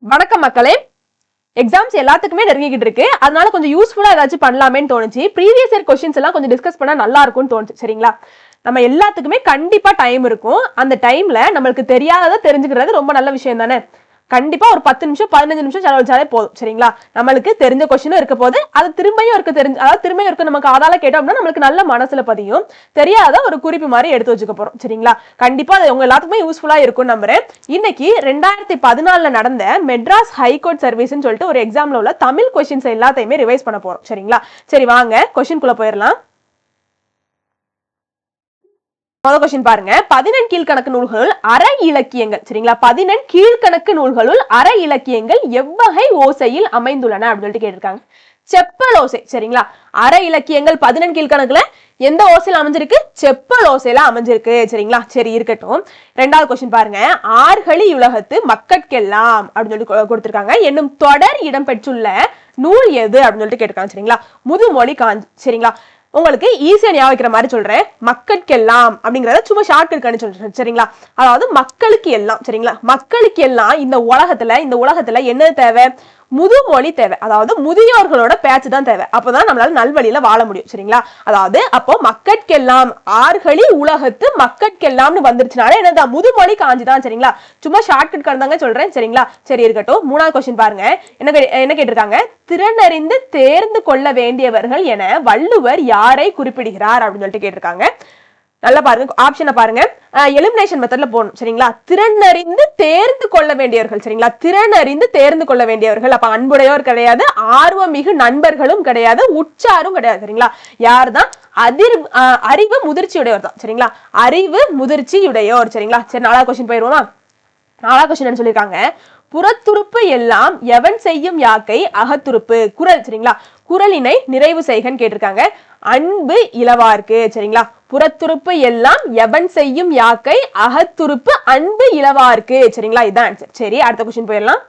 வணக்கம் மக்களே. எக்ஸாம்ஸ் எல்லாத்துக்குமே நெருங்கிட்டு இருக்கு. அதனால கொஞ்சம் யூஸ்ஃபுல்லா ஏதாச்சும் பண்ணலாமேன்னு தோணுச்சு. ப்ரீவியஸ் இயர் क्वेश्चंस எல்லாம் கொஞ்சம் டிஸ்கஸ் பண்ணா நல்லா இருக்கும்னு தோணுச்சு. சரிங்களா? நம்ம எல்லாத்துக்குமே கண்டிப்பா டைம் இருக்கும். அந்த டைம்ல நமக்கு தெரியாததை தெரிஞ்சுக்கிறது ரொம்ப நல்ல விஷயம் தானே. கண்டிப்பா ஒரு 10 நிமிஷம் 15 நிமிஷம் செலவழிச்சாலே போதும். சரிங்களா? நம்மளுக்கு தெரிஞ்ச क्वेश्चन இருக்க போது அது திரும்பியும் இருக்கு நமக்கு அதால கேட்டோம்னா நமக்கு நல்ல மனசுல பதியும். தெரியாத ஒரு குறிப்பு மாதிரி எடுத்து வச்சுக்க போறோம். சரிங்களா? கண்டிப்பா அது உங்க எல்லாத்துக்குமே யூஸ்ஃபுல்லா இருக்கும் நம்புறேன். இன்னைக்கு 2014ல நடந்த மெட்ராஸ் ஹைகோர்ட் சர்வீஸ்னு சொல்லிட்டு ஒரு எக்ஸாம்ல உள்ள தமிழ் क्वेश्चंस எல்லாத்தையுமே ரிவைஸ் பண்ண போறோம். சரிங்களா? சரி வாங்க क्वेश्चन குள்ள போயிரலாம். முதல் क्वेश्चन பாருங்க. 11 கீழ்கணக்கு நூல்களுள் அரை இலக்கியங்கள். சரிங்களா? 11 கீழ்கணக்கு நூல்களுள் அரை இலக்கியங்கள் எவ்வகை ஓசையில் அமைந்துள்ளன அப்படின்னு சொல்லிட்டு கேட்டிருக்காங்க. செப்பல் ஓசை. சரிங்களா? அரை இலக்கியங்கள் 11 கீழ்கணக்குல எந்த ஓசையில அமைஞ்சிருக்கு? செப்பல் ஓசையில அமைஞ்சிருக்கு. சரிங்களா? சரி இருக்கட்டும். ரெண்டாவது क्वेश्चन பாருங்க. ஆர்கழி உலகத்து மக்கட்கெல்லாம் அப்படின்னு சொல்லி கொடுத்திருக்காங்க. என்னும் தொடர் இடம்பெற்றுள்ள நூல் எது அப்படின்னு சொல்லிட்டு கேட்டிருக்காங்க. சரிங்களா? முதுமொழி காஞ்சி. சரிங்களா? உங்களுக்கு ஈஸியா ஞாபகம் வைக்கிற மாதிரி சொல்றேன். மக்கட்கெல்லாம் அப்படிங்கறத சும்மா ஷார்ட்கட் கண்டு சொல்றேன். சரிங்களா? அதாவது மக்களுக்கு எல்லாம். சரிங்களா? மக்களுக்கு எல்லாம் இந்த உலகத்துல என்ன தேவை? முதுமொழி தேவை. அதாவது முதியோர்களோட பேச்சு தான் தேவை. அப்பதான் நம்மளால நல்வழியில வாழ முடியும். சரிங்களா? அதாவது அப்போ மக்கட்கெல்லாம் ஆர்கழி உலகத்து மக்கட்கெல்லாம்னு வந்துருச்சுனால என்னதான் முதுமொழி காஞ்சி தான். சரிங்களா? சும்மா ஷார்ட்கட் கண்டாங்க சொல்றேன். சரிங்களா? சரி இருக்கட்டும். மூணாவது क्वेश्चन பாருங்க. என்ன கேட்டிருக்காங்க? திறனறிந்து தேர்ந்து கொள்ள வேண்டியவர்கள் என வள்ளுவர் யாரை குறிப்பிடுகிறார் அப்படின்னு சொல்லிட்டு கேட்டிருக்காங்க. நல்லா பாருங்க. ஆப்ஷனை பாருங்க. எலிமினேஷன் மெத்தட்ல போகணும். சரிங்களா? திறனறிந்து தேர்ந்து கொள்ள வேண்டியவர்கள். சரிங்களா? திறனறிந்து தேர்ந்து கொள்ள வேண்டியவர்கள். அப்ப அன்புடையோர் கிடையாது, ஆர்வமிகு நண்பர்களும் கிடையாது, உற்சாரும் கிடையாது. சரிங்களா? யார்தான்? அறிவு முதிர்ச்சியுடையோர் தான். சரிங்களா? அறிவு முதிர்ச்சியுடையோர். சரிங்களா? சரி நாலாவது क्वेश्चन போயிருவோமா? நாலாவது क्वेश्चन என்ன சொல்லியிருக்காங்க? புறத்துறுப்பு எல்லாம் எவன் செய்யும் யாக்கை அகத்துறுப்பு. குறள். சரிங்களா? குறளினை நிறைவு செய்கன்னு கேட்டிருக்காங்க. அன்பு இலவார்க்கு. சரிங்களா? புறத்துறுப்பு எல்லாம் எவன் செய்யும் யாக்கை அகத்துறுப்பு அன்பு இலவார்க்கு. சரிங்களா? இதான் ஆன்சர். சரி அடுத்த क्वेश्चन போயிடலாம்.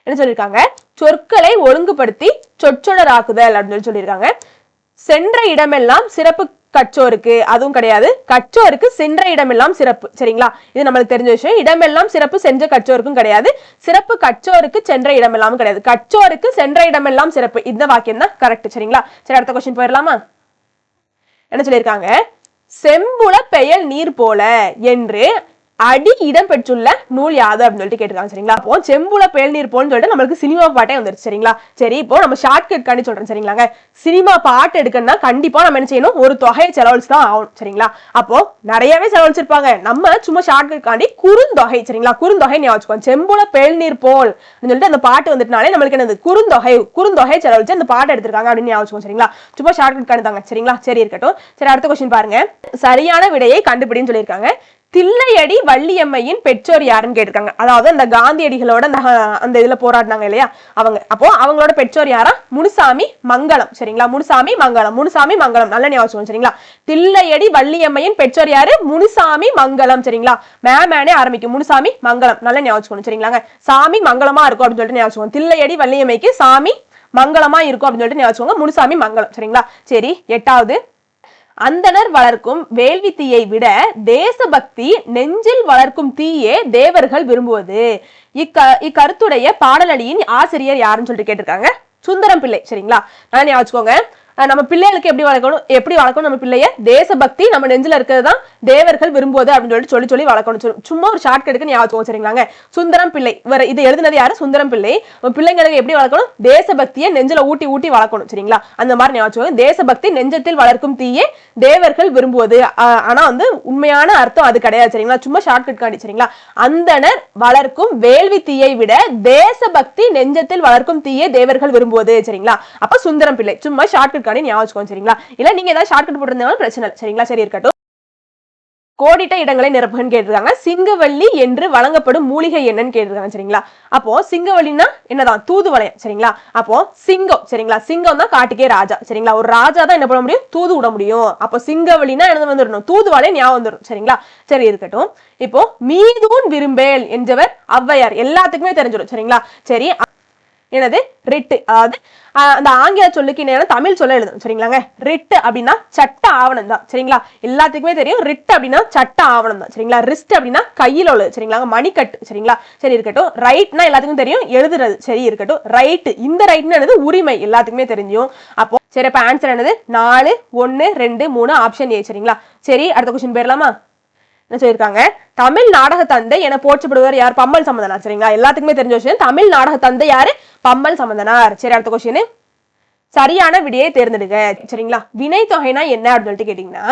என்ன சொல்லியிருக்காங்க? சொற்களை ஒழுங்குபடுத்தி சொற்றொடராக்குதல் அப்படின்னு சொல்லியிருக்காங்க. சென்ற இடமெல்லாம் சிறப்பு கற்றோருக்கு. அதுவும் கிடையாது. கற்றோருக்கு சென்ற இடமெல்லாம் சிறப்பு. சரிங்களா? இது நம்மளுக்கு தெரிஞ்ச விஷயம். இடமெல்லாம் சிறப்பு சென்ற கற்றோருக்கும் கிடையாது. சிறப்பு கற்றோருக்கு சென்ற இடமெல்லாம் கிடையாது. கற்றோருக்கு சென்ற இடமெல்லாம் சிறப்பு. இந்த வாக்கியம் தான் கரெக்ட். சரிங்களா? சரி அடுத்த क्वेश्चन போயிடலாமா? என்ன சொல்லியிருக்காங்க? செம்புல பெயல் நீர் போல என்று அடி இடம் பெற்றுள்ள நூல் யாது அப்படின்னு சொல்லிட்டு கேட்டிருக்காங்க. சரிங்களா? அப்போ செம்புல பெயல் நீர் போன்னு சொல்லிட்டு நம்மளுக்கு சினிமா பாட்டே வந்துருச்சு. சரிங்களா? சரி இப்போ நம்ம ஷார்ட்கட் காண்டி சொல்றேன். சரிங்களாங்க? சினிமா பாட்டு எடுக்கணும்னா கண்டிப்பா நம்ம என்ன செய்யணும்? ஒரு தொகையை செலவழிச்சு தான் ஆகணும். சரிங்களா? அப்போ நிறையவே செலவழிச்சிருப்பாங்க. நம்ம சும்மா ஷார்ட்கட் காண்டி குறுந்தொகை. சரிங்களா? குறுந்தொகை ஞாபகம். செம்புல பெயல் நீர் போல் அப்படின்னு சொல்லிட்டு அந்த பாட்டு வந்துட்டனாலே நம்மளுக்கு என்னது? குறுந்தொகை செலவழிச்சு அந்த பாட்டு எடுத்திருக்காங்க அப்படின்னு ஞாபகம். சரிங்களா? சும்மா ஷார்ட்கட் காண்டி தாங்க. சரிங்களா? சரி இருக்கட்டும். சரி அடுத்த क्वेश्चन பாருங்க. சரியான விடையை கண்டுபிடின்னு சொல்லியிருக்காங்க. தில்லையடி வள்ளியம்மையின் பெற்றோர் யாருன்னு கேட்டிருக்காங்க. அதாவது அந்த காந்தியடிகளோட அந்த இதுல போராடினாங்க இல்லையா அவங்க. அப்போ அவங்களோட பெற்றோர் யாரா? முனுசாமி மங்களம். சரிங்களா? முனுசாமி மங்களம் நல்ல ஞாபகம். சரிங்களா? தில்லையடி வள்ளியம்மையின் பெற்றோர் யாரு? முனுசாமி மங்களம். சரிங்களா? மேனே ஆரம்பிக்கும். முனுசாமி மங்களம் நல்ல ஞாபகம். சரிங்களாங்க? சாமி மங்களமா இருக்கும் அப்படின்னு சொல்லிட்டு ஞாபகம். தில்லையடி வள்ளியம்மைக்கு சாமி மங்களமா இருக்கும் அப்படின்னு சொல்லிட்டு ஞாபகம். முனுசாமி மங்களம். சரிங்களா? சரி எட்டாவது. அந்தனர் வளர்க்கும் வேள்வி தீயை விட தேசபக்தி நெஞ்சில் வளர்க்கும் தீயே தேவர்கள் விரும்புவது. இக்கருத்துடைய பாடலடியின் ஆசிரியர் யாருன்னு சொல்லிட்டு கேட்டிருக்காங்க. சுந்தரம் பிள்ளை. சரிங்களா? நான் ஞாபகம். நம்ம பிள்ளைகளுக்கு எப்படி வளர்க்கணும் நம்ம பிள்ளைய? தேசபக்தி நம்ம நெஞ்சில இருக்கிறதுதான் தேவர்கள் விரும்புவது அப்படின்னு சொல்லி வளர்க்கணும். சும்மா ஒரு ஷார்ட்கட்டுக்கு ஞாபகம். சரிங்களாங்க? சுந்தரம் பிள்ளை. இது எழுதுனது யாரு? சுந்தரம் பிள்ளை. பிள்ளைங்களுக்கு எப்படி வளர்க்கணும்? தேசபக்தியை நெஞ்சில ஊட்டி வளர்க்கணும். சரிங்களா? அந்த மாதிரி ஞாபகம். தேசபக்தி நெஞ்சத்தில் வளர்க்கும் தீயே தேவர்கள் விரும்புவது. ஆனா வந்து உண்மையான அர்த்தம் அது கிடையாது. சரிங்களா? சும்மா ஷார்ட்கட் காண்டி. சரிங்களா? அந்தனர் வளர்க்கும் வேள்வி தீயை விட தேசபக்தி நெஞ்சத்தில் வளர்க்கும் தீயே தேவர்கள் விரும்புவது. சரிங்களா? அப்ப சுந்தரம் பிள்ளை. சும்மா ஷார்ட்கட் ஞாபகம். சரிங்களா? இல்ல நீங்க ஏதாவது ஷார்ட்கட் போட்டிருந்தாலும் பிரச்சனை இல்லை. சரிங்களா? சரி இருக்கட்டும். கோடிட்ட இடங்களை நிரப்புன்னு கேட்டிருக்காங்க. சிங்கவள்ளி என்று வழங்கப்படும் மூலிகை என்னன்னு கேட்டிருக்காங்க. சரிங்களா? அப்போ சிங்கவள்ளின்னா என்னதான்? தூதுவளையம். சரிங்களா? அப்போ சிங்கம். சரிங்களா? சிங்கம் தான் காட்டுக்கே ராஜா. சரிங்களா? ஒரு ராஜா தான் என்ன பண்ண முடியும்? தூது விட முடியும். அப்போ சிங்கவள்ளினா என்ன வந்துடணும்? தூதுவளையம் ஞாபகம் வந்துடும். சரிங்களா? சரி இருக்கட்டும். இப்போ மீதூன் விரும்பேல் என்றவர் ஔவையார். எல்லாத்துக்குமே தெரிஞ்சிடும். சரிங்களா? சரி எனது ரிட்டு, அதாவது அந்த ஆங்கில சொல்லுக்கு என்ன தமிழ் சொல்ல எழுதணும் சரிங்களாங்க. ரிட் அப்படின்னா சட்ட ஆவணம் தான் சரிங்களா. எல்லாத்துக்குமே தெரியும் ரிட் அப்படின்னா சட்ட ஆவணம் தான் சரிங்களா. ரிஸ்ட் அப்படின்னா கையில் உள்ளது சரிங்களாங்க, மணிக்கட்டு சரிங்களா. சரி இருக்கட்டும். ரைட்னா எல்லாத்துக்கும் தெரியும் எழுதுறது, சரி இருக்கட்டும். ரைட், இந்த ரைட்னா என்னது உரிமை, எல்லாத்துக்குமே தெரிஞ்சும். அப்போ சரி, அப்ப ஆன்சர் என்னது 4 1 2 3 ஆப்ஷன் ஏ சரிங்களா. சரி, அடுத்த கொஸ்டின் போயிடலாமா. என்ன சொல்லியிருக்காங்க, தமிழ் நாடக தந்தை என போற்றப்படுவார் யார்? பம்மல் சம்பந்தனார் சரிங்களா. எல்லாத்துக்குமே தெரிஞ்ச விஷயம், தமிழ் நாடக தந்தை யாரு? பம்மல் சம்பந்தனார். சரி, அடுத்த கொஸ்டின், சரியான விடையை தேர்ந்தெடுங்க சரிங்களா. வினை தொகைனா என்ன அப்படின்னு சொல்லிட்டு கேட்டீங்கன்னா,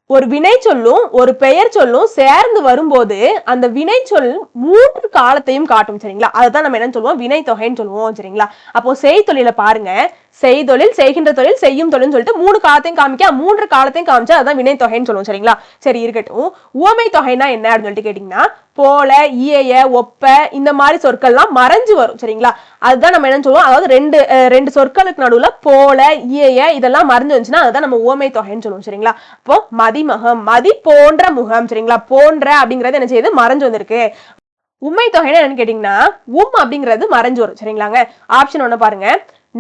ஒரு வினை சொல்லும் ஒரு பெயர் சொல்லும் சேர்ந்து வரும்போது அந்த வினை சொல் 3 காலத்தையும் காட்டும் சரிங்களா. அதுதான் நம்ம என்ன சொல்லுவோம், வினை தொகைன்னு சொல்லுவோம் சரிங்களா. அப்போ செய்தொழில பாருங்க, செய்தொழில், செய்கின்ற தொழில், செய்யும் தொழில் சொல்லிட்டு 3 காலத்தையும் காமிக்க, 3 காலத்தையும் காமிச்சா அதான் வினை தொகைன்னு சொல்லுவோம் சரிங்களா. சரி இருக்கட்டும். உவமை தொகைனா என்ன அப்படின்னு சொல்லிட்டு கேட்டீங்கன்னா, போல, இயைய, ஒப்ப இந்த மாதிரி சொற்கள்லாம் மறைஞ்சு வரும் சரிங்களா. அதுதான் நம்ம என்ன சொல்லுவோம், அதாவது ரெண்டு சொற்களுக்கு நடுவுல போல, இயைய இதெல்லாம் மறைஞ்சு வந்துச்சுன்னா அதுதான் நம்ம உவமை தொகைன்னு சொல்லுவோம் சரிங்களா. அப்போ மதிமகம், மதி போன்ற முகம் சரிங்களா. போன்ற அப்படிங்கறது என்ன செய்யுது, மறைஞ்சு வந்திருக்கு. உண்மை தொகைன்னு என்னன்னு கேட்டீங்கன்னா, அப்படிங்கிறது மறைஞ்சு வரும் சரிங்களாங்க. ஆப்ஷன் 1 பாருங்க,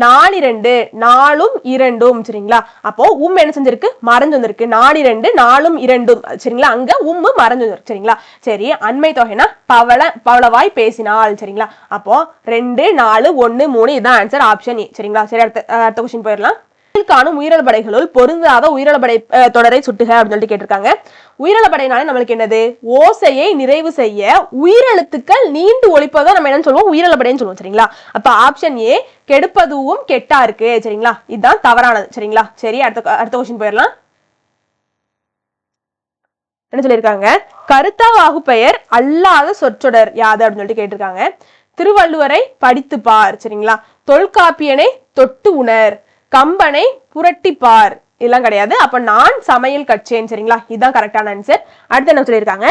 4 2 4 2 சரிங்களா. அப்போ என்ன செஞ்சிருக்கு, மறைஞ்சு வந்திருக்கு. 4 2 4 2 சரிங்களா. அங்க மறைஞ்சு வந்திருக்கு சரிங்களா. சரி, அண்மை தொகைனா பவளவாய் பேசினால் சரிங்களா. அப்போ 2 4 1 3 இதான் ஆன்சர், ஆப்ஷன் ஏ சரிங்களா. சரி, அடுத்த கொஸ்டின் போயிடலாம். காணும் உயிரிழப்படைகளுள் பொருந்தாத உயிரிழப்படை தொடரை சுட்டுக அப்படின்னு சொல்லிட்டு கேட்டிருக்காங்க. உயிரிழப்படைனாலே நம்மளுக்கு என்னது, ஓசையை நிறைவு செய்ய உயிரெழுத்துக்கள் நீண்டு ஒழிப்பதை நம்ம என்ன சொல்லுவோம், உயிரிழப்படைன்னு சொல்லுவோம் சரிங்களா. அப்ப ஆப்ஷன் ஏ கெடுப்பதுவும் கெட்டா இருக்கு சரிங்களா. இதுதான் தவறானது சரிங்களா. சரி, அடுத்த கொஸ்டின் போயிடலாம். என்ன சொல்லியிருக்காங்க, கருத்தா வாகு பெயர் அல்லாத சொற்றொடர் யாது அப்படின்னு சொல்லிட்டு கேட்டிருக்காங்க. திருவள்ளுவரை படித்து பார் சரிங்களா. தொல்காப்பியனை தொட்டு உணர், கம்பனை புரட்டிப்பார், இதெல்லாம் கிடையாது. அப்ப நான் சமையல் கற்றேன் சரிங்களா. இதுதான் கரெக்டான ஆன்சர். அடுத்து என்ன சொல்லியிருக்காங்க,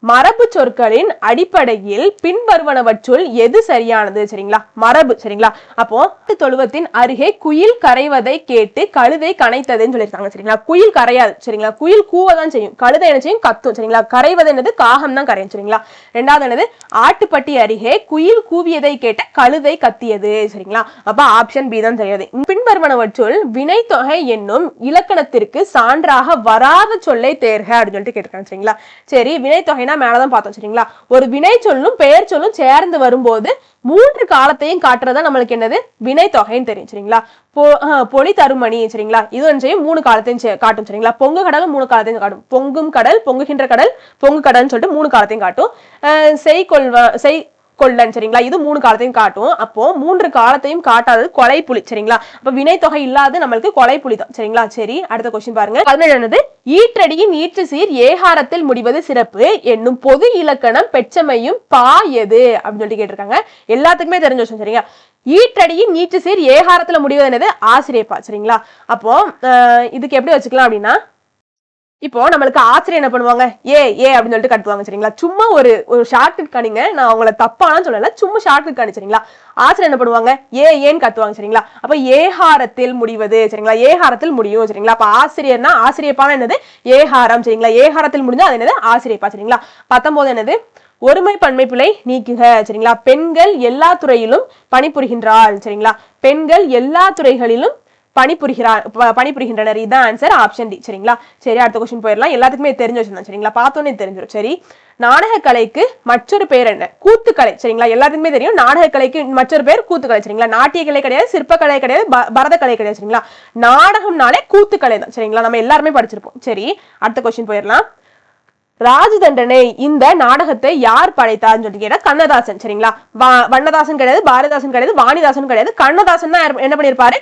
மரபு சொற்களின் அடிப்படையில் பின்வருவனவற்றுள் எது சரியானது சரிங்களா. மரபு சரிங்களா. அப்போ தொழுவத்தின் அருகே குயில் கரைவதை கேட்டு கழுதை கனைத்ததுன்னு சொல்லியிருக்காங்க சரிங்களா. குயில் கரையாது சரிங்களா, குயில் கூவதான் செய்யும், கழுதை என்ன செய்யும், கத்தும் சரிங்களா. கரைவது என்னது, காகம் தான் கரையும் சரிங்களா. ரெண்டாவது என்னது, ஆட்டுப்பட்டி அருகே குயில் கூவியதை கேட்ட கழுதை கத்தியது சரிங்களா. அப்ப ஆப்ஷன் பி தான் தெரியாது. பின்வருவனவற்றுள் வினை தொகை என்னும் இலக்கணத்திற்கு சான்றாக வராத சொல்லை தேர்க அப்படின்னு சொல்லிட்டு கேட்டிருக்காங்க சரிங்களா. சரி, வினை தொகைனா மேலதான் பார்த்தோம் சரிங்களா. ஒரு வினை சொல்லும் பெயர் சொல்லும் சேர்ந்து வரும்போது 3 காலத்தையும் காட்டுறதா நம்மளுக்கு என்னது, வினை தொகைன்னு தெரியும் சரிங்களா. பொலி தருமணி சரிங்களா, இது செய்யும் 3 காலத்தையும் காட்டும் சரிங்களா. பொங்கு கடலும் 3 காலத்தையும் காட்டும், பொங்கும் கடல், பொங்குகின்ற கடல், பொங்கு கடல்னு சொல்லிட்டு 3 காலத்தையும் காட்டும். கொள்ளன் சரிங்களா, இது 3 காலத்தையும் காட்டும். அப்போ 3 காலத்தையும் காட்டாதது கொலை புலி சரிங்களா. அப்ப வினை தொகை இல்லாத நம்மளுக்கு கொலை புலி தான் சரிங்களா. சரி, அடுத்த கொஸ்டின் பாருங்க. 17 ஈற்றடியின் ஈற்று சீர் ஏகாரத்தில் முடிவது சிறப்பு என்னும் பொது இலக்கணம் பெற்றமையும் பா எது அப்படின்னு சொல்லிட்டு கேட்டிருக்காங்க. எல்லாத்துக்குமே தெரிஞ்ச விஷயம் சரிங்களா. ஈற்றடியின் ஈற்று சீர் ஏகாரத்துல முடிவது என்னது, ஆசிரியப்பா சரிங்களா. அப்போ இதுக்கு எப்படி வச்சுக்கலாம் அப்படின்னா, இப்போ நம்மளுக்கு ஆசிரியர் என்ன பண்ணுவாங்க, ஏ அப்படின்னு சொல்லிட்டு கட்டுவாங்க சரிங்களா. சும்மா ஒரு ஷார்ட்கட் காணிங்க, நான் அவங்கள தப்பானு சொல்லல, சும்மா ஷார்ட்கட் காணி சரிங்களா. ஆசிரியர் என்ன பண்ணுவாங்க, ஏன்னு கட்டுவாங்க சரிங்களா. அப்ப ஏகாரத்தில் முடிவது சரிங்களா, ஏகாரத்தில் முடியும் சரிங்களா. அப்ப ஆசிரியர்னா ஆசிரியப்பான என்னது, ஏகாரம் சரிங்களா. ஏகாரத்தில் முடிஞ்சா அது என்னது, ஆசிரியப்பா சரிங்களா. 19 என்னது, ஒருமை பன்மை பிழை நீக்குக சரிங்களா. பெண்கள் எல்லா துறையிலும் பணிபுரிகின்றாள் சரிங்களா. பெண்கள் எல்லா துறைகளிலும் பணிபுரிகின்றனர், இதுதான் ஆன்சர், ஆப்ஷன் டி சரிங்களா. சரி, அடுத்த கொஸ்டின் போயிடலாம். எல்லாத்துக்குமே தெரிஞ்ச விஷயம் சரிங்களா, பார்த்தோன்னே தெரிஞ்சிடும். சரி, நாடக கலைக்கு மற்றொரு பேர் என்ன, கூத்துக்கலை சரிங்களா. எல்லாத்துக்குமே தெரியும் நாடக கலைக்கு மற்றொரு பேர் கூத்துக்கலை சரிங்களா. நாட்டிய கலை கிடையாது, சிற்பக்கலை கிடையாது, பரத கலை கிடையாது சரிங்களா. நாடகம்னாலே கூத்துக்கலை தான் சரிங்களா, நம்ம எல்லாருமே படிச்சிருப்போம். சரி, அடுத்த கொஸ்டின் போயிடலாம். ராஜதண்டனை இந்த நாடகத்தை யார் படைத்தார்னு சொல்லி கேட்டா கண்ணதாசன் சரிங்களா. வண்ணதாசன் கிடையாது, பாரதிதாசன் கிடையாது, வாணிதாசன் கிடையாது, கண்ணதாசன் தான் என்ன பண்ணிருப்பாரு,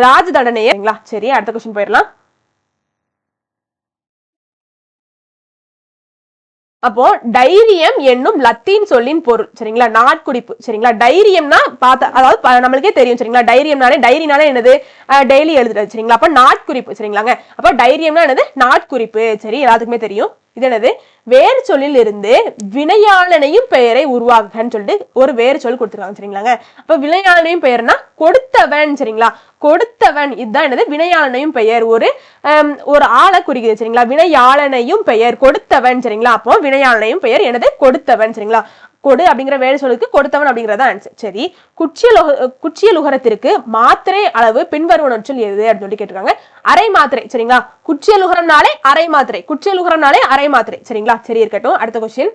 ராஜதண்டனையே சரிங்களா. சரி, அடுத்த கொஸ்டின் போயிடலாம். அப்போ டைரியம் என்னும் லத்தீன் சொல்லின் பொருள் சரிங்களா, நாட்குறிப்பு சரிங்களா. டைரியம்னா அதாவது நம்மளுக்கே தெரியும் சரிங்களா. டைரியம்னாலே டைரினாலே என்னது, டெய்லி எழுதுறது சரிங்களா. அப்ப நாட்குறிப்பு சரிங்களாங்க. அப்ப டைரியம்னா என்னது, நாட்குறிப்பு சரி, எல்லாத்துக்குமே தெரியும். இது என்னது, வேறு சொல்லில் இருந்து வினையாளனையும் பெயரை உருவாக்குன்னு சொல்லிட்டு ஒரு வேறு சொல் கொடுத்துருக்காங்க சரிங்களாங்க. அப்ப வினையாளனையும் பெயர்னா கொடுத்தவன் சரிங்களா. கொடுத்தவன், இதுதான் என்னது, வினையாளனையும் பெயர் ஒரு ஆளை குறிக்குது சரிங்களா. வினையாளனையும் பெயர் கொடுத்தவன் சரிங்களா. அப்போ வினையாளனையும் பெயர் என்னது, கொடுத்தவன் சரிங்களா. கொடு அப்படிங்கிற வேறு சொல்லுக்கு கொடுத்தவன் அப்படிங்கறத ஆன்சர். சரி, குற்றியலுகரத்திற்கு மாத்திரை அளவு பின்வருவனவற்றில் எது அப்படின்னு சொல்லி கேட்டிருக்காங்க. அரை மாத்திரை. சரிங்களா, குற்றியலுகரம்னாலே அரை மாத்திரை, குற்றியலுகரம்னாலே அரை மாத்திரை. சரிங்களா, சரி இருக்கட்டும். அடுத்த கொஸ்டின்,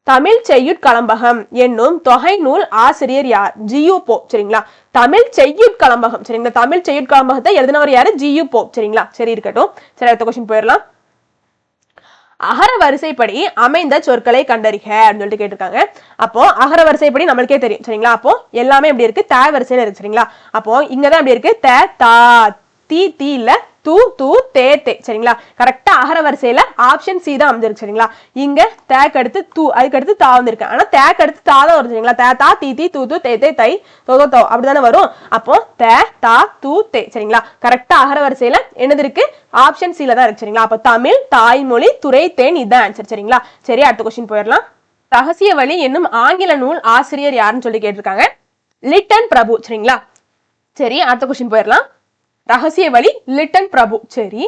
தமிழ் செய்யுட்களம்பகம் என்னும் தொகை நூல் ஆசிரியர் யார்? G U Pope. சரிங்களா, தமிழ் செய்யுட்களம்பகம். சரிங்களா, தமிழ் செய்யுட்களம்பகத்தை எழுதினவர் யாரு? G U Pope. சரிங்களா, சரி இருக்கட்டும். சரி, அடுத்த கொஸ்டின் போயிடலாம். அகர வரிசைப்படி அமைந்த சொற்களை கண்டறிக அப்படின்னு சொல்லிட்டு கேட்டிருக்காங்க. அப்போ அகர வரிசைப்படி நம்மளுக்கே தெரியும். சரிங்களா, அப்போ எல்லாமே எப்படி இருக்கு? த வரிசையில இருக்கு. சரிங்களா, அப்போ இங்கதான் எப்படி இருக்கு? த, தா, தி, தி இல்ல, தூ, தூ, தே, தே. சரிங்களா, கரெக்டா அகர வரிசையில ஆப்ஷன் சி தான் அமைஞ்சிருக்கு. சரிங்களா, இங்க தேக்கு அடுத்து தூ, அதுக்கு அடுத்து தா வந்திருக்கு. ஆனா தேக்கு அடுத்து தா தான் வரும். சரிங்களா, தே, தா, தி, தி, தூ, தூ, தே, தே, தை, தோ, தோ, அப்படிதானே வரும். அப்போ தே, தா, தூ, தே. சரிங்களா, கரெக்டா அகர வரிசையில என்னது இருக்கு? ஆப்ஷன் சில தான் இருக்கு. சரிங்களா, அப்ப தமிழ், தாய்மொழி, துறை, தேன், இதுதான் ஆன்சர். சரிங்களா, சரி அடுத்த கொஸ்டின் போயிடலாம். ரகசிய வழி என்னும் ஆங்கில நூல் ஆசிரியர் யாருன்னு சொல்லி கேட்டிருக்காங்க. லிட்டன் பிரபு. சரிங்களா, சரி அடுத்த கொஸ்டின் போயிடலாம். ரகசிய வழி லிட்டன் பிரபு. சரி,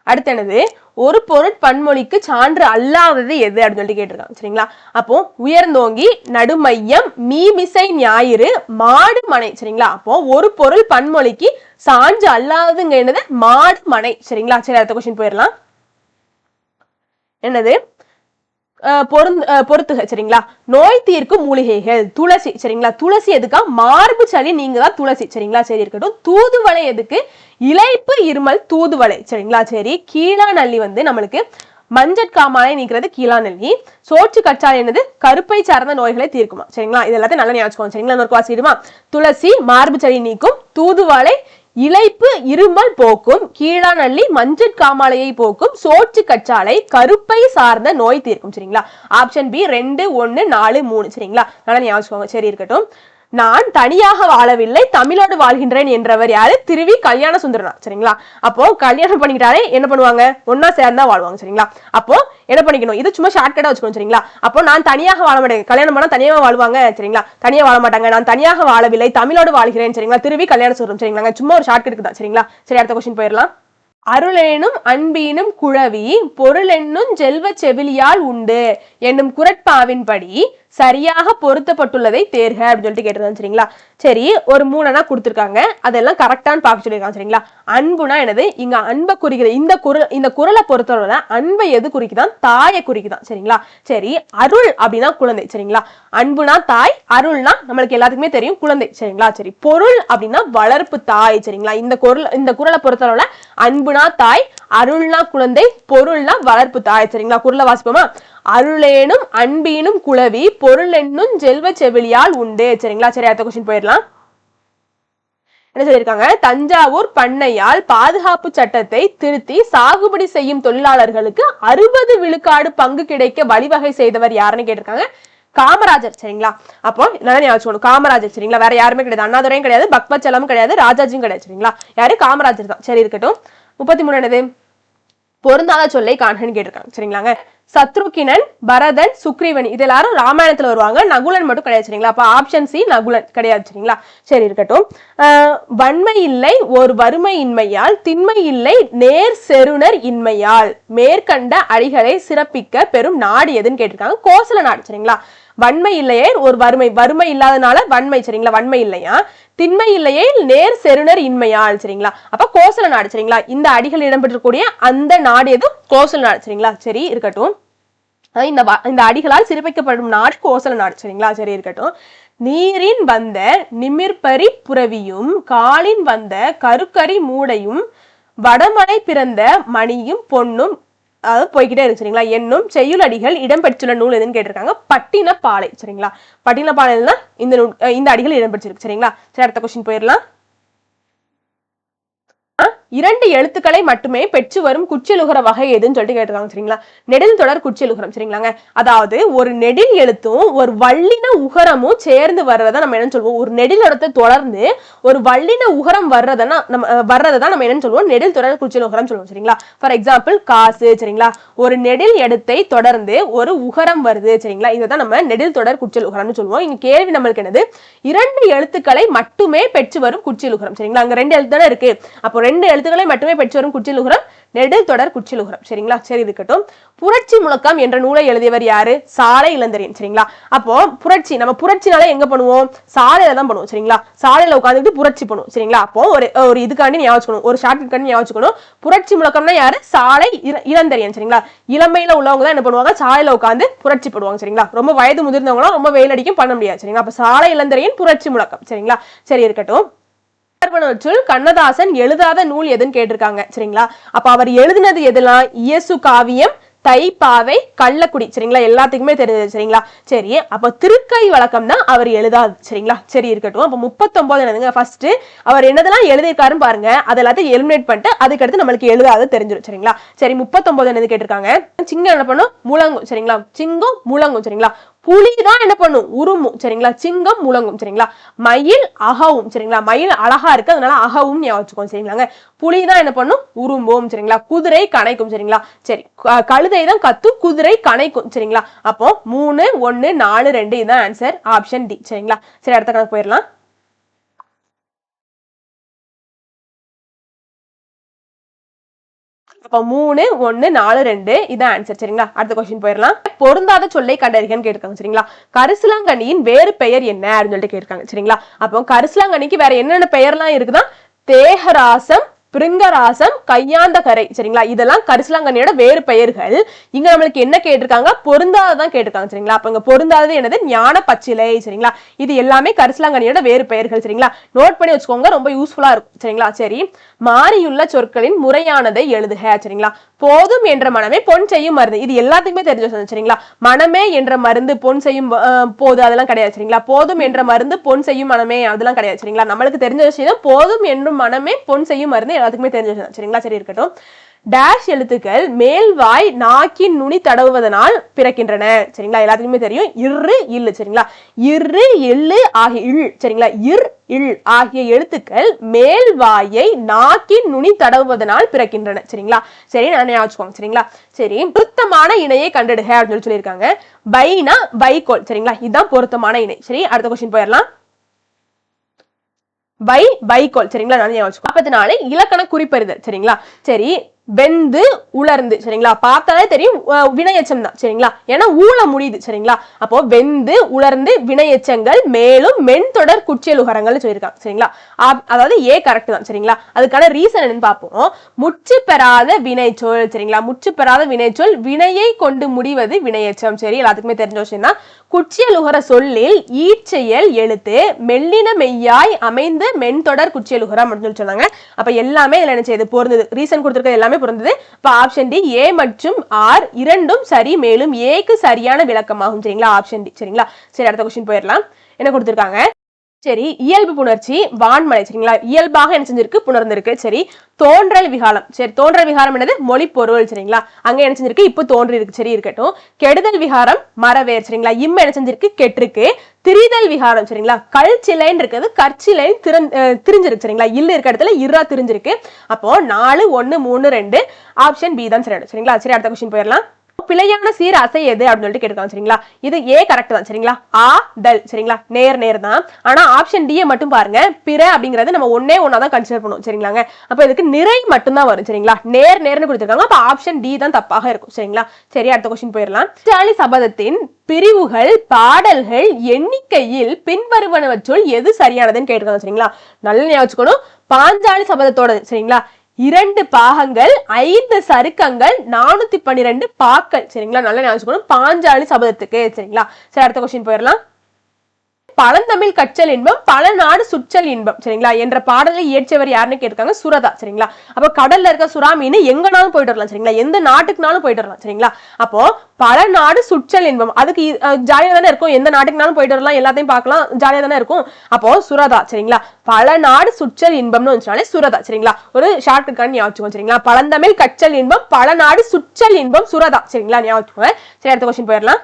அடுத்து என்னது? ஒரு பொருட்பன்மொழிக்கு சான்று அல்லாதது எது அப்படின்னு சொல்லி கேட்டிருக்காங்க. சரிங்களா, அப்போ உயர்ந்தோங்கி, நடுமையம், மீமிசை ஞாயிறு, மாடு மனை. சரிங்களா, அப்போ ஒரு பொருள் பன்மொழிக்கு சான்று அல்லாததுங்க என்னது? மாடு மனை. சரிங்களா, சரி அடுத்த கொஸ்டின் போயிடலாம். என்னது? பொறுத்துக. சரிங்களா, நோய் தீர்க்கும் மூலிகைகள் துளசி. சரிங்களா, துளசி எதுக்கா? மார்பு சளி நீங்கதான் துளசி. சரிங்களா, சரி இருக்கட்டும். தூதுவளை எதுக்கு? இளைப்பு இருமல் தூதுவளை. சரிங்களா, சரி. கீழா நல்லி வந்து நம்மளுக்கு மஞ்சட்காமாலை நீக்கிறது கீழா நல்லி. சோற்று கற்றாழை என்னது? கருப்பை சார்ந்த நோய்களை தீர்க்குமா. சரிங்களா, இது எல்லாத்தையும் நல்லா ஞாபகம். சரிங்களா, இன்னொரு வாசிடுமா? துளசி மார்பு சளி நீக்கும், தூதுவளை இளைப்பு இருமல் போக்கும், கீழா நல்லி மஞ்சட்காமாலையை போக்கும், சோற்று கற்றாழை கருப்பை சார்ந்த நோய் தீர்க்கும். சரிங்களா, ஆப்ஷன் பி 2, 1, 4, 3. சரிங்களா, நல்லா ஞாபகம். சரி இருக்கட்டும். நான் தனியாக வாழவில்லை, தமிழோடு வாழ்கின்றேன் என்றவர் யாரு? திருவி கல்யாண சுந்தரனார். சரிங்களா, அப்போ கல்யாணம் பண்ணிக்கிட்டாலே என்ன பண்ணுவாங்க? ஒன்னா சேர்ந்தா வாழ்வாங்க. சரிங்களா, அப்போ என்ன பண்ணிக்கணும்? இது சும்மா ஷார்ட்கட்டா வச்சுக்கணும். சரிங்களா, அப்போ நான் தனியாக வாழ மாட்டேன், கல்யாணம் பண்ணா தனியாக வாழ்வாங்க. சரிங்களா, தனியாக வாழ மாட்டாங்க. நான் தனியாக வாழவில்லை, தமிழோடு வாழ்கிறேன். சரிங்களா, திருவி கல்யாண சுந்தரம். சரிங்களா, சும்மா ஒரு ஷார்ட்கட்டுக்கு தான். சரிங்களா, சரி அடுத்த கொஸ்டின் போயிடலாம். அருளெனும் அன்பீனும் குழவி பொருள் என்னும் செல்வ செவிலியால் உண்டு என்னும் குரட்பாவின்படி சரியாக பொருத்தப்பட்டுள்ளதை தேர்க அப்படின்னு சொல்லிட்டு கேட்டிருக்காங்க. சரிங்களா, சரி ஒரு 3 கொடுத்துருக்காங்க, அதெல்லாம் கரெக்டான்னு பார்க்க சொல்லியிருக்காங்க. சரிங்களா, அன்புனா என்னது? இங்க அன்பை குறிக்கிறது. இந்த குரலை பொறுத்தவரை அன்பை எது குறிக்குதான்? தாயை குறிக்குதான். சரிங்களா, சரி. அருள் அப்படின்னா குழந்தை. சரிங்களா, அன்புனா தாய், அருள்னா நம்மளுக்கு எல்லாத்துக்குமே தெரியும் குழந்தை. சரிங்களா, சரி. பொருள் அப்படின்னா வளர்ப்பு தாய். சரிங்களா, இந்த குரலை பொறுத்தவரை அன்புனா தாய், அருள்னா குழந்தை, பொருள்னா வளர்ப்பு தாய். சரிங்களா, குரலை வாசிப்போமா? அருளேனும் அன்பீனும் குழவி பொருள் என்னும் செல்வ செவிலியால் உண்டு. சரிங்களா, சரி அடுத்த கொஸ்டின் போயிடலாம். என்ன சொல்லியிருக்காங்க? தஞ்சாவூர் பண்ணையால் பாதுகாப்பு சட்டத்தை திருத்தி சாகுபடி செய்யும் தொழிலாளர்களுக்கு 60 விழுக்காடு பங்கு கிடைக்க வழிவகை செய்தவர் யாருன்னு கேட்டிருக்காங்க. காமராஜர். சரிங்களா, அப்போ நல்லா ஞாபகம். காமராஜர். சரிங்களா, வேற யாருமே கிடையாது. அண்ணாதுரையும் கிடையாது, பக்வச்சலமும் கிடையாது, ராஜாஜியும் கிடையாது. சரிங்களா, யாரு? காமராஜர் தான். சரி இருக்கட்டும். 33 என்னது? பொருந்தாத சொல்லை காண்கன்னு கேட்டிருக்காங்க. சரிங்களாங்க, சத்ருகினன், பரதன், சுக்ரீவன் இது எல்லாரும் ராமாயணத்துல வருவாங்க. நகுலன் மட்டும் கிடையாது. சரிங்களா, அப்ப ஆப்ஷன் சி நகுலன் கிடையாது. சரிங்களா, சரி இருக்கட்டும். வன்மை இல்லை ஒரு வறுமை இன்மையால், திண்மை இல்லை நேர் செருணர் இன்மையால், மேற்கண்ட அடிகளை சிறப்பிக்க பெரும் நாடு எதுன்னு கேட்டிருக்காங்க. கோசல நாடு. சரிங்களா, வன்மை இல்லையே ஒரு வறுமை இல்லாதனால வன்மை. சரிங்களா, வன்மை இல்லையா, திண்மை இல்லையே நேர் செருணர் இன்மையால். சரிங்களா, அப்ப கோசல நாடு. சரிங்களா, இந்த அடிகள் இடம்பெற்றக்கூடிய அந்த நாடு எது? கோசல நாடு. சரிங்களா, சரி இருக்கட்டும். இந்த அடிகளால் சிறப்பிக்கப்படும் நாடு கோசல நாடு. சரிங்களா, சரி இருக்கட்டும். நீரின் வந்த நிமிர்பரி புறவியும், காலின் வந்த கருக்கரி மூடையும், வடமலை பிறந்த மணியும் பொன்னும், அதாவது போய்கிட்டே இருக்கு. சரிங்களா, என்னும் செய்யுளடிகள் இடம்பெற்றுள்ள நூல் எதுன்னு கேட்டிருக்காங்க. பட்டினப்பாலை. சரிங்களா, பட்டினப்பாலைனா இந்த அடிகள் இடம்பெற்றிருக்கு. சரிங்களா, சரி அடுத்த கொஸ்டின் போயிடலாம். 2 எழுத்துக்களை மட்டுமே பெற்று வரும் குற்றியலுகர வகை எதுன்னு சொல்லிட்டு கேட்டிருக்காங்க. சரிங்களா, நெடில் தொடர் குற்றியலுகரம். சரிங்களாங்க, அதாவது ஒரு நெடில் எழுத்தும் ஒரு வல்லின உகரமும் சேர்ந்து வர்றதை நம்ம என்ன சொல்லுவோம்? ஒரு நெடில் எழுத்தை தொடர்ந்து ஒரு வல்லின உகரம் வர்றதான் நம்ம என்னன்னு சொல்லுவோம்? நெடில் தொடர் குற்றியலுகரம் சொல்லுவோம். சரிங்களா, ஃபார் எக்ஸாம்பிள் காசு. சரிங்களா, ஒரு நெடில் எழுத்தை தொடர்ந்து ஒரு உகரம் வருது. சரிங்களா, இதைதான் நம்ம நெடில் தொடர் குற்றியலுகரம்னு சொல்லுவோம். இங்க கேள்வி நம்மளுக்கு என்னது? 2 எழுத்துக்களை மட்டுமே பெற்று வரும் குற்றியலுகரம். சரிங்களா, அங்க 2 எழுத்து தானே இருக்கு. அப்போ 2 எழுத்துக்களை மட்டுமே பெற்று வரும் குற்றியலுகரம் நெடில் தொடர் குற்றியலுகரம். சரிங்களா? சரி, இருக்கட்டும். புரட்சி முழக்கம் என்ற நூலை எழுதியவர் யாரு? சாலை இளந்தரையன். சரிங்களா? அப்போ புரட்சி, நம்ம புரட்சினால எங்க பண்ணுவோம்? சாலையில தான் பண்ணுவோம். சரிங்களா? சாலையில உட்காந்துட்டு புரட்சி பண்ணுவோம். சரிங்களா? அப்போ ஒரு இதுக்காண்டி ஞாபகம், ஒரு ஷார்ட்கட் காண்டி ஞாபகம். புரட்சி முழக்கம்னா யாரு? சாலை இளந்தரையன். சரிங்களா? இளமையில உள்ளவங்க தான் என்ன பண்ணுவாங்க? சாலையில உட்காந்து புரட்சி பண்ணுவாங்க. சரிங்களா? ரொம்ப வயது முதிர்ந்தவங்களும் ரொம்ப வெயில் அடிக்கும் பண்ண முடியாது. சரிங்களா? அப்ப சாலை இளந்தரையன் புரட்சி முழக்கம். சரிங்களா? சரி, இருக்கட்டும். கண்ணதாசன் எழுதாத நூல் எதுன்னு கேட்டிருக்காங்க. சரிங்களா? அப்ப அவர் எழுதினது எதெல்லாம்? இயேசு காவியம், தைப்பாவை, கள்ளக்குடி. சரிங்களா? எல்லாத்துக்குமே தெரிஞ்சது. சரிங்களா? சரி, அப்ப திருக்கை வழக்கம் தான் அவர் எழுதாது. சரிங்களா? சரி, இருக்கட்டும். அப்ப 39 என்னதுங்க? ஃபர்ஸ்ட் அவர் என்னதெல்லாம் எழுதியிருக்காருன்னு பாருங்க. அது எல்லாத்தையும் எலிமினேட் பண்ணிட்டு அதுக்கடுத்து நம்மளுக்கு எழுதாது தெரிஞ்சிடும். சரிங்களா? சரி, 39 என்னது கேட்டிருக்காங்க? சிங்கம் என்ன பண்ணும்? முழங்கும். சரிங்களா? சிங்கம் முழங்கும். சரிங்களா? புலி தான் என்ன பண்ணும்? உருமும். சரிங்களா? சிங்கம் முழங்கும். சரிங்களா? மயில் அகவும். சரிங்களா? மயில் அழகா இருக்கு, அதனால அகவும் ஞாபகம். சரிங்களாங்க? புலி தான் என்ன பண்ணும்? உரும்பும். சரிங்களா? குதிரை கணைக்கும். சரிங்களா? சரி, கழுதை தான் கத்தும், குதிரை கணைக்கும். சரிங்களா? அப்போ 3, 1, 4, 2 இதுதான் ஆன்சர். Option D. சரிங்களா? சரி, அடுத்த கணக்கு போயிடலாம். அப்ப 3, 1, 4, 2 இதான் ஆன்சர். சரிங்களா? அடுத்த கொஸ்டின் போயிடலாம். பொருந்தாத சொல்லை கண்டறிகன்னு கேட்டிருக்காங்க. சரிங்களா? கரிசலாங்கண்ணியின் வேறு பெயர் என்ன அப்படின்னு சொல்லிட்டு கேட்டிருக்காங்க. சரிங்களா? அப்போ கரிசலாங்கண்ணிக்கு வேற என்னென்ன பெயர்லாம் இருக்குதான்? தேகராசம், பிருங்கராசம், கையாந்தகரை. சரிங்களா? இதெல்லாம் கரிசலாங்கண்ணியோட வேறு பெயர்கள். இங்க நம்மளுக்கு என்ன கேட்டிருக்காங்க? பொருந்தாததான் கேட்டிருக்காங்க. சரிங்களா? அப்ப இங்க பொருந்தாதது என்னது? ஞான பச்சிலை. சரிங்களா? இது எல்லாமே கரிசலாங்கண்ணியோட வேறு பெயர்கள். சரிங்களா? நோட் பண்ணி வச்சுக்கோங்க, ரொம்ப யூஸ்ஃபுல்லா இருக்கும். சரிங்களா? சரி, மாறியுள்ள சொற்களின் முறையானதை எழுதுக. சரிங்களா? போதும் என்ற மனமே பொன் செய்யும் மருந்து. இது எல்லாத்துக்குமே தெரிஞ்சு. சரிங்களா? மனமே என்ற மருந்து பொன் செய்யும் போது அதெல்லாம் கிடையாது. சரிங்களா? போதும் என்ற மருந்து பொன் செய்யும் மனமே அதெல்லாம் கிடையாது. சரிங்களா? நம்மளுக்கு தெரிஞ்ச விஷயம் போதும் என்றும் மனமே பொன் செய்யும் மருந்து எல்லாத்துக்குமே தெரிஞ்ச விஷயம். சரிங்களா? சரி, இருக்கட்டும். டேஷ் எழுத்துக்கள் மேல்வாய் நாக்கின் நுனி தடவுவதனால் பிறக்கின்றன. சரிங்களா? எல்லாத்துக்குமே தெரியும். இரு இல்லு. சரிங்களா? இரு எள்ளு ஆகிய இல். சரிங்களா? இர் இல் ஆகிய எழுத்துக்கள் மேல்வாயை நாக்கின் நுனி தடவுவதனால் பிறக்கின்றன. சரிங்களா? சரி, நான் ஞாபகம். சரிங்களா? சரி, பொருத்தமான இணையை கண்டெடுக அப்படின்னு சொல்லியிருக்காங்க. பைனா வைகோல். சரிங்களா? இதுதான் பொருத்தமான இணை. சரி, அடுத்த கொஸ்டின் போயிடலாம். வைகோல். சரிங்களா? நான் ஞாபகம். 44 இலக்கண குறிப்பறிதல். சரிங்களா? சரி, வெந்து உலர்ந்து. சரிங்களா? பார்த்தாலே தெரியும் வினையச்சம் தான். சரிங்களா? ஏன்னா ஊழ முடியுது. சரிங்களா? அப்போ வெந்து உலர்ந்து வினையச்சங்கள் மேலும் மென்தொடர் குற்றியலுகரங்கள் சொல்லியிருக்காங்க. சரிங்களா? அதாவது ஏ கரெக்ட் தான். சரிங்களா? அதுக்கான ரீசன் என்னன்னு பார்ப்போம். முற்று பெறாத வினைச்சொல். சரிங்களா? முற்று பெறாத வினைச்சொல் வினையை கொண்டு முடிவது வினையச்சம். சரி, எல்லாத்துக்குமே தெரிஞ்ச விஷயம் தான். குற்றியலுகர சொல்லில் ஈச்செயல் எழுத்து மெல்லின மெய்யாய் அமைந்து மென்தொடர் குற்றியலுகரம் அப்படின்னு சொல்லி சொன்னாங்க. அப்ப எல்லாமே இதுல என்ன செய்யுது? பொருந்தது. ரீசன் கொடுத்திருக்கிறது எல்லாமே பொருந்தது. இப்ப ஆப்ஷன் டி ஏ மற்றும் ஆர் இரண்டும் சரி, மேலும் ஏக்கு சரியான விளக்கமாகும். சரிங்களா? Option D. சரிங்களா? சரி, அடுத்த கொஸ்டின் போயிடலாம். என்ன கொடுத்திருக்காங்க? சரி, இயல்பு புணர்ச்சி வான்மலை. சரிங்களா? இயல்பாக என்ன செஞ்சிருக்கு? புணர்ந்திருக்கு. சரி, தோன்றல் விகாரம். சரி, தோன்றல் விகாரம் என்னது? மொழி பொருள். சரிங்களா? அங்க என்ன செஞ்சிருக்கு? இப்போ தோன்றி இருக்கு. சரி, இருக்கட்டும். கெடுதல் விகாரம் மரவேர். சரிங்களா? இம்ம என்ன செஞ்சிருக்கு? கெட்டிருக்கு. திரிதல் விகாரம். சரிங்களா? கல் சிலைன்னு இருக்கிறது கற்சிலை திரிஞ்சிருக்கு. சரிங்களா? இல்லு இருக்க இடத்துல இரா திரிஞ்சிருக்கு. அப்போ 4, 1, 3, 2 ஆப்ஷன் பி தான் சரி. சரிங்களா? சரி, அடுத்த கொஸ்டின் போயிடலாம். பிழையான சீர் அசை எது அப்படின்னு சொல்லிட்டு கேட்டிருக்காங்க. சரிங்களா? இது ஏ கரெக்ட் தான். சரிங்களா? ஆ டல். சரிங்களா? நேர் தான். ஆனா ஆப்ஷன் டி மட்டும் பாருங்க. பிற அப்படிங்கறது நம்ம ஒன்னே ஒன்னாதான் கன்சிடர் பண்ணுவோம். சரிங்களாங்க? அப்ப இதுக்கு நிறை மட்டும் தான் வரும். சரிங்களா? நேர்னு கொடுத்திருக்காங்க. அப்ப ஆப்ஷன் டி தான் தப்பாக இருக்கும். சரிங்களா? சரி, அடுத்த கொஸ்டின் போயிடலாம். பாஞ்சாலி சபதத்தின் பிரிவுகள் பாடல்கள் எண்ணிக்கையில் பின்வருவனவற்றுள் எது சரியானதுன்னு கேட்டிருக்காங்க. சரிங்களா? நல்ல ஞாபகம். பாஞ்சாலி சபதத்தோட சரிங்களா 2 பாகங்கள் 5 சருக்கங்கள் 412 பாக்கள். சரிங்களா? நல்ல ஞாபகம். பாஞ்சாலி சபதத்துக்கு. சரிங்களா? சரி, அடுத்த கொஸ்டின் போயிடலாம். பழந்தமிழ் கற்றல் இன்பம் பல நாடு சுற்றல் இன்பம். சரிங்களா? என்ற பாடலை இயற்றியவர் யாருன்னு கேட்டிருக்காங்க. சுரதா. சரிங்களா? அப்போ கடல்ல இருக்க சுறா மீன் எங்கனாலும் போயிட்டு வரலாம். சரிங்களா? எந்த நாட்டுக்குனாலும் போயிட்டு வரலாம். சரிங்களா? அப்போ பல நாடு சுற்றல் இன்பம் அதுக்கு ஜாலியா தானே இருக்கும். எந்த நாட்டுக்குனாலும் போயிட்டு வரலாம், எல்லாத்தையும் பார்க்கலாம், ஜாலியா தானே இருக்கும். அப்போ சுரதா. சரிங்களா? பல நாடு சுற்றல் இன்பம்னு வந்துச்சுனாலே சுரதா. சரிங்களா? ஒரு ஷார்ட் கட் ஞாபகம். சரிங்களா? பழந்தமிழ் கற்றல் இன்பம் பல நாடு சுற்றல் இன்பம் சுரதா. சரிங்களா? ஞாபகம். சரி, அடுத்த கொஸ்டின் போயிடலாம்.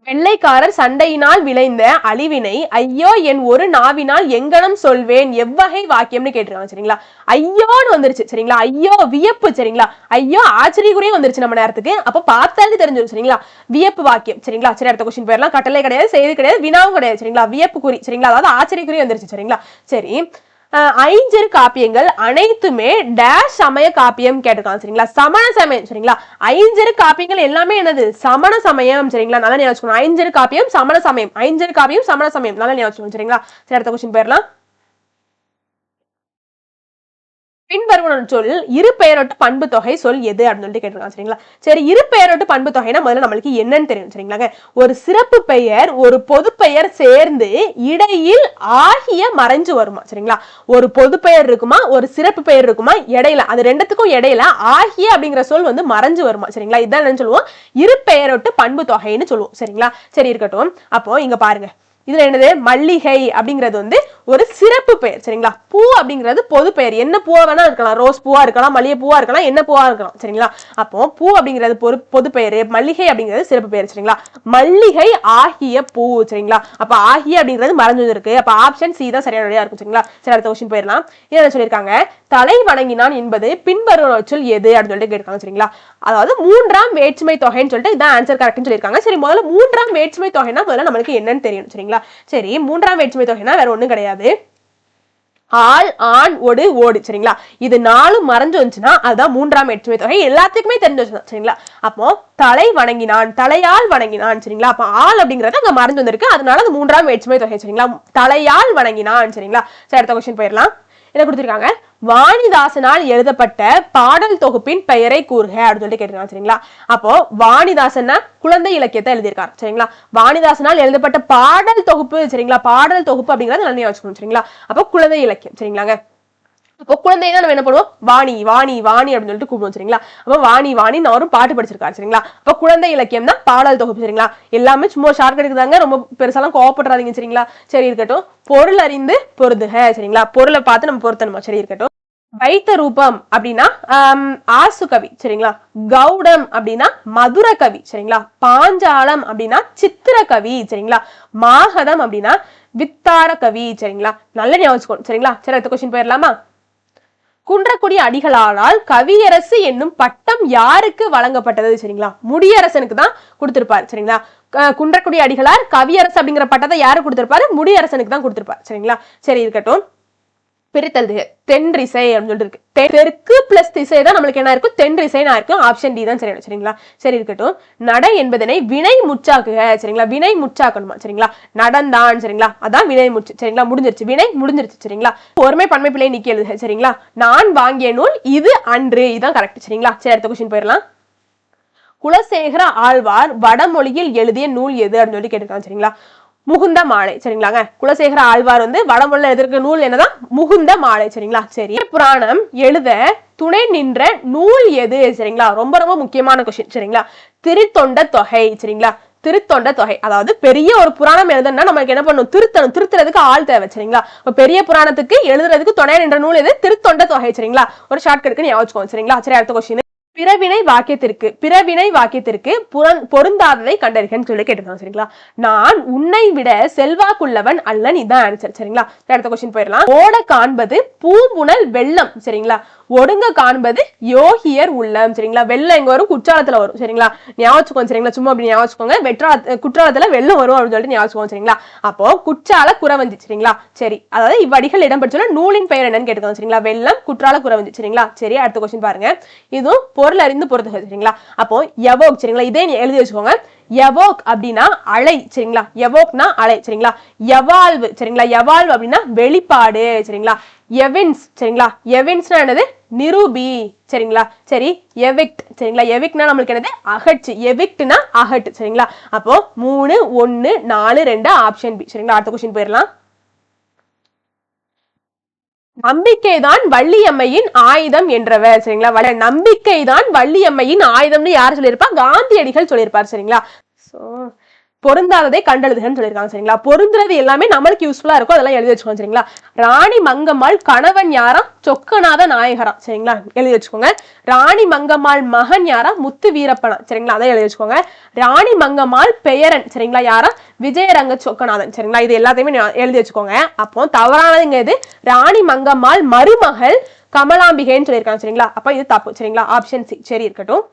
வெள்ளைக்காரர் சண்டையினால் விளைந்த அழிவினை ஐயோ என் ஒரு நாவினால் எங்கனம் சொல்வேன் எவ்வகை வாக்கியம்னு கேட்டிருக்காங்க. சரிங்களா? ஐயோன்னு வந்துருச்சு. சரிங்களா? ஐயோ வியப்பு. சரிங்களா? ஐயோ ஆச்சரியக்குறியே வந்துருச்சு நம்ம நேரத்துக்கு. அப்ப பார்த்தாலே தெரிஞ்சிடும். சரிங்களா? வியப்பு வாக்கியம். சரிங்களா? சரி, அடுத்த கொஸ்டின் போயிடலாம். கட்டளை கிடையாது, செய்தி கிடையாது, வினாவும் கிடையாது. சரிங்களா? வியப்பு குறி. சரிங்களா? அதாவது ஆச்சரியக்குறியே வந்துருச்சு. சரிங்களா? சரி, ஐஞ்சிறு காப்பியங்கள் அனைத்துமே டேஷ் சமய காப்பியம் கேட்டிருக்காங்க சரிங்களா. சமண சமயம் சரிங்களா. ஐஞ்சிறு காப்பியங்கள் எல்லாமே என்னது சமண சமயம் சரிங்களா. நல்லா ஞாபகம். ஐஞ்சிறு காப்பியம் சமண சமயம், ஐஞ்சிறு காப்பியம் சமண சமயம், நல்லா ஞாபகம் சரிங்களா. சரி, அடுத்த கொஸ்டின் போயிடலாம். பின்வரும் சொல் இரு பெயரொட்டு பண்பு தொகை சொல் எது அப்படின்னு சொல்லிட்டு கேட்டிருக்காங்க சரிங்களா. சரி, இரு பெயரொட்டு பண்பு தொகைனா முதல்ல நம்மளுக்கு என்னன்னு தெரியும் சரிங்களாங்க. ஒரு சிறப்பு பெயர் ஒரு பொது பெயர் சேர்ந்து இடையில் ஆகிய மறைஞ்சு வருமா சரிங்களா. ஒரு பொது பெயர் இருக்குமா ஒரு சிறப்பு பெயர் இருக்குமா, இடையில அது ரெண்டுத்துக்கும் இடையில ஆகிய அப்படிங்கிற சொல் வந்து மறைஞ்சு வருமா சரிங்களா. இதான் என்னன்னு சொல்லுவோம், இரு பெயரொட்டு பண்பு தொகைன்னு சொல்லுவோம் சரிங்களா. சரி இருக்கட்டும். அப்போ இங்க பாருங்க, இதுல என்னது மல்லிகை அப்படிங்கிறது வந்து ஒரு சிறப்பு பெயர் சரிங்களா. பூ அப்படிங்கிறது பொது பெயர், என்ன பூவா வேணா இருக்கலாம், ரோஸ் பூவா இருக்கலாம், மல்லிகை பூவா இருக்கலாம், என்ன பூவா இருக்கலாம் சரிங்களா. அப்போ பூ அப்படிங்கிறது பொது பெயர், மல்லிகை அப்படிங்கிறது சிறப்பு பெயர் சரிங்களா. மல்லிகை ஆகிய பூ சரிங்களா. அப்ப ஆகிய அப்படிங்கிறது மறைஞ்சு இருக்கு. அப்ப ஆப்ஷன் சி தான் சரியான இருக்கும் சரிங்களா. சரி, அடுத்த கொஸ்டின் போயிடலாம். என்ன சொல்லியிருக்காங்க, தலை வணங்கினான் என்பது பின்வரும் சொல் எது அப்படின்னு சொல்லிட்டு கேட்காங்க சரிங்களா. அதாவது மூன்றாம் வேற்றுமை தொகைன்னு சொல்லிட்டு இதான் ஆன்சர் கரெக்ட்னு சொல்லியிருக்காங்க. சரி, முதல்ல மூன்றாம் வேற்றுமை தொகைனா முதல்ல நம்மளுக்கு என்னன்னு தெரியும் சரிங்களா. சரி, மூன்றாம் வேற்றுமை தொகைனா வேற ஒண்ணும் கிடையாது, ஆள் ஆண் ஒடு ஓடு சரிங்களா. இது 4 மறைஞ்சு வந்துச்சுன்னா அதுதான் மூன்றாம் வேற்றுமை தொகை, எல்லாத்துக்குமே தெரிஞ்சு வச்சு சரிங்களா. அப்போ தலை வணங்கினான், தலையால் வணங்கினான் சரிங்களா. அப்ப ஆள் அப்படிங்கறது அங்க மறைஞ்சு வந்திருக்கு, அதனால அது மூன்றாம் வேற்றுமை தொகை சரிங்களா. தலையால் வணங்கினான் சரிங்களா. சரி, அடுத்த கொஸ்டின் போயிடலாம். என்ன கொடுத்திருக்காங்க, வாணிதாசனால் எழுதப்பட்ட பாடல் தொகுப்பின் பெயரை கூறுக அப்படின்னு சொல்லிட்டு கேட்டிருக்காங்க சரிங்களா. அப்போ வாணிதாசன் குழந்தை இலக்கியத்தை எழுதியிருக்காரு சரிங்களா. வாணிதாசனால் எழுதப்பட்ட பாடல் தொகுப்பு சரிங்களா. பாடல் தொகுப்பு அப்படிங்கறது நல்லா வச்சுக்கணும் சரிங்களா. அப்போ குழந்தை இலக்கியம் சரிங்களாங்க. அப்போ குழந்தைதான் நம்ம என்ன பண்ணுவோம், வாணி வாணி வாணி அப்படின்னு சொல்லிட்டு கூப்பிடுவோம் சரிங்களா. அப்போ வாணி வாணி அவரும் பாட்டு படிச்சிருக்காரு சரிங்களா. அப்போ குழந்தை இலக்கியம் தான் பாடல் தொகுப்பு சரிங்களா. எல்லாமே சும்மா ஷார்ட் கட்டுக்குதாங்க, ரொம்ப பெருசாலாம் கோவப்படுறாதீங்க சரிங்களா. சரி இருக்கட்டும். பொருள் அறிந்து பொருதுக சரிங்களா. பொருளை பார்த்து நம்ம பொருத்தணுமா. சரி இருக்கட்டும். வைத்த ரூபம் அப்படின்னா ஆசு கவி சரிங்களா. கௌடம் அப்படின்னா மதுர கவி சரிங்களா. பாஞ்சாலம் அப்படின்னா சித்திர கவி சரிங்களா. மாகதம் அப்படின்னா வித்தார கவி சரிங்களா. நல்ல ஞாபகம் சரிங்களா. சரி, அடுத்த கொஸ்டின் போயிடலாமா. குன்றக்குடி அடிகளாரால் கவியரசு என்னும் பட்டம் யாருக்கு வழங்கப்பட்டது சரிங்களா. முடியரசனுக்கு தான் கொடுத்திருப்பாரு சரிங்களா. குன்றக்குடி அடிகளார் கவியரசு அப்படிங்கிற பட்டத்தை யாரு கொடுத்திருப்பாரு, முடியரசனுக்கு தான் கொடுத்திருப்பாரு சரிங்களா. சரி இருக்கட்டும். பிரித்தல் தென்றிசை அப்படின்னு சொல்லிட்டு இருக்கு. தெற்கு பிளஸ் திசை தான் நம்மளுக்கு என்ன இருக்கும், தென்றிசைனா இருக்கும். ஆப்ஷன் டி தான் சரி சரிங்களா. சரி இருக்கட்டும். நடை என்பதனை வினை முற்றாக்குக சரிங்களா. வினை முற்றாக்கணுமா சரிங்களா. நடந்தான் சரிங்களா, அதான் வினை முற்று சரிங்களா. முடிஞ்சிருச்சு, வினை முடிஞ்சிருச்சு சரிங்களா. ஒருமை பன்மை பிள்ளை நீக்கி எழுதுக சரிங்களா. நான் வாங்கிய நூல் இது அன்று, இதுதான் கரெக்ட் சரிங்களா. சரி, அடுத்த கொஸ்டின் போயிடலாம். குலசேகர ஆழ்வார் வடமொழியில் எழுதிய நூல் எது அப்படின்னு சொல்லி கேட்டிருக்காங்க சரிங்களா. முகுந்த மாலை சரிங்களாங்க. குலசேகர ஆழ்வார் வந்து வடமொழியில் எழுதிருக்க நூல் என்னதான், முகுந்த மாலை சரிங்களா. சரி, புராணம் எழுத துணை நின்ற நூல் எது சரிங்களா. ரொம்ப ரொம்ப முக்கியமான கொஸ்டின் சரிங்களா. திருத்தொண்ட தொகை சரிங்களா. திருத்தொண்ட தொகை, அதாவது பெரிய ஒரு புராணம் எழுதணும்னா நமக்கு என்ன பண்ணணும், திருத்துறதுக்கு ஆள் தேவை சரிங்களா. பெரிய புராணத்துக்கு எழுதுறதுக்கு துணை நின்ற நூல் எது, திருத்தொண்ட தொகை சரிங்களா. ஒரு ஷார்ட்கட்டுக்கு ஞாபகம் சரிங்களா. சரி, அடுத்த கொஸ்டின். பிறவினை வாக்கியத்திற்கு பொருந்தாததை கண்டறிகன்னு சொல்லி கேட்டிருக்காங்க சரிங்களா. நான் உன்னை விட செல்வாக்குள்ளவன் அல்லன், இதான் ஆன்சர் சரிங்களா. அடுத்த கொஸ்டின் போயிடலாம். ஓட காண்பது பூம்புணல் வெள்ளம் சரிங்களா. ஒடுங்க காண்பது யோகியர் உள்ளம் சரிங்களா. வெள்ளம் எங்க வரும், குற்றாலத்துல வரும் சரிங்களா. ஞாபகம் சரிங்களா. சும்மா அப்படி ஞாபகம், குற்றாலத்துல வெள்ளம் வரும் அப்படின்னு சொல்லிட்டு ஞாபகம் சரிங்களா. அப்போ குற்றால குறவஞ்சி சரிங்களா. சரி, அதாவது இவ்வடிகள் இடம்பெற்றுள்ள நூலின் பெயர் என்னன்னு கேட்டுக்கோங்க சரிங்களா. வெள்ளம் குற்றால குறவஞ்சி சரிங்களா. சரி, அடுத்த கொஸ்டின் பாருங்க. இதுவும் பொருள் அறிந்து பொறுத்துக சரிங்களா. அப்போ எவோக் சரிங்களா, இதே எழுதி வச்சுக்கோங்க. எவோக் அப்படின்னா அலை சரிங்களா. எவோக்னா அலை சரிங்களா. எவால்வு சரிங்களா. எவால்வு அப்படின்னா வெளிப்பாடு சரிங்களா. எவின்ஸ் சரிங்களா. எவின்ஸ்னா என்னது, நிரூபி சரிங்களா. சரி, எவிக்ட் சரிங்களா. எவிக்ட்னா நம்மளுக்கு என்னது, அகற்று. எவிக்ட்னா அகட்டு சரிங்களா. அப்போ 3 1 4 2 ஆப்ஷன் பி சரிங்களா. அடுத்த கொஸ்டின் போயிடலாம். நம்பிக்கைதான் வள்ளியம்மையின் ஆயுதம் என்றவர் சரிங்களா. நம்பிக்கைதான் வள்ளியம்மையின் ஆயுதம்னு யார் சொல்லியிருப்பா, காந்தியடிகள் சொல்லியிருப்பார் சரிங்களா. சோ பொருந்தாததை கண்டெழுதுகன்னு சொல்லியிருக்காங்க சரிங்களா. பொருந்துறது எல்லாமே நம்மளுக்கு யூஸ்ஃபுல்லா இருக்கும், அதெல்லாம் எழுதி வச்சுக்கோங்க சரிங்களா. ராணி மங்கம்மாள் கணவன் யாராம், சொக்கநாத நாயகராம் சரிங்களா. எழுதி வச்சுக்கோங்க. ராணி மங்கம்மாள் மகன் யாரா, முத்து வீரப்பனா சரிங்களா. அதை எழுதி வச்சுக்கோங்க. ராணி மங்கம்மாள் பெயரன் சரிங்களா, யாரா, விஜயரங்க சொக்கநாதன் சரிங்களா. இது எல்லாத்தையுமே எழுதி வச்சுக்கோங்க. அப்போ தவறானதுங்க இது, ராணி மங்கம்மாள் மருமகள் கமலாம்பிகைன்னு சொல்லியிருக்காங்க சரிங்களா. அப்ப இது தப்பு சரிங்களா. ஆப்ஷன் சி சரி இருக்கட்டும்.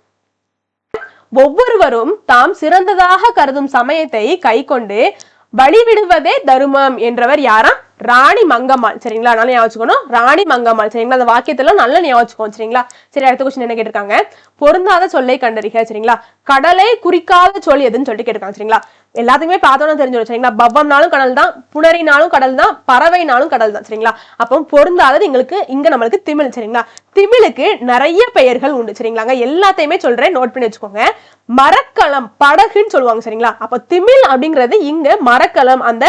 ஒவ்வொருவரும் தாம் சிறந்ததாக கருதும் சமயத்தை கை கொண்டு வழிவிடுவதே தருமம் என்றவர் யாரா, ராணி மங்கம்மாள் சரிங்களா, நல்லா ஞாபகம் வச்சுக்கணும், ராணி மங்கம்மாள் சரிங்களா, அந்த வாக்கியத்துல நல்லா ஞாபகம் வச்சுக்கோங்க சரிங்களா. சரி, அடுத்த கொஸ்டின் என்ன கேட்டிருக்காங்க, பொருந்தாத சொல்லை கண்டறிக சரிங்களா. கடலை குறிக்காத சொல் எதுன்னு சொல்லிட்டு கேட்டிருக்காங்க சரிங்களா. எல்லாத்துக்குமே பார்த்தோம்னா தெரிஞ்சிடும் சரிங்களா. பவ்வம்னாலும் கடல் தான், புணரினாலும் கடல் தான், பறவைனாலும் கடல் தான் சரிங்களா. அப்போ பொருந்தாதது எங்களுக்கு இங்க நம்மளுக்கு திமிழ் சரிங்களா. திமிழுக்கு நிறைய பெயர்கள் உண்டு சரிங்களாங்க, எல்லாத்தையுமே சொல்றேன், நோட் பண்ணி வச்சுக்கோங்க. மரக்கலம், படகுன்னு சொல்லுவாங்க சரிங்களா. அப்ப திமிழ் அப்படிங்கிறது இங்க மரக்கலம், அந்த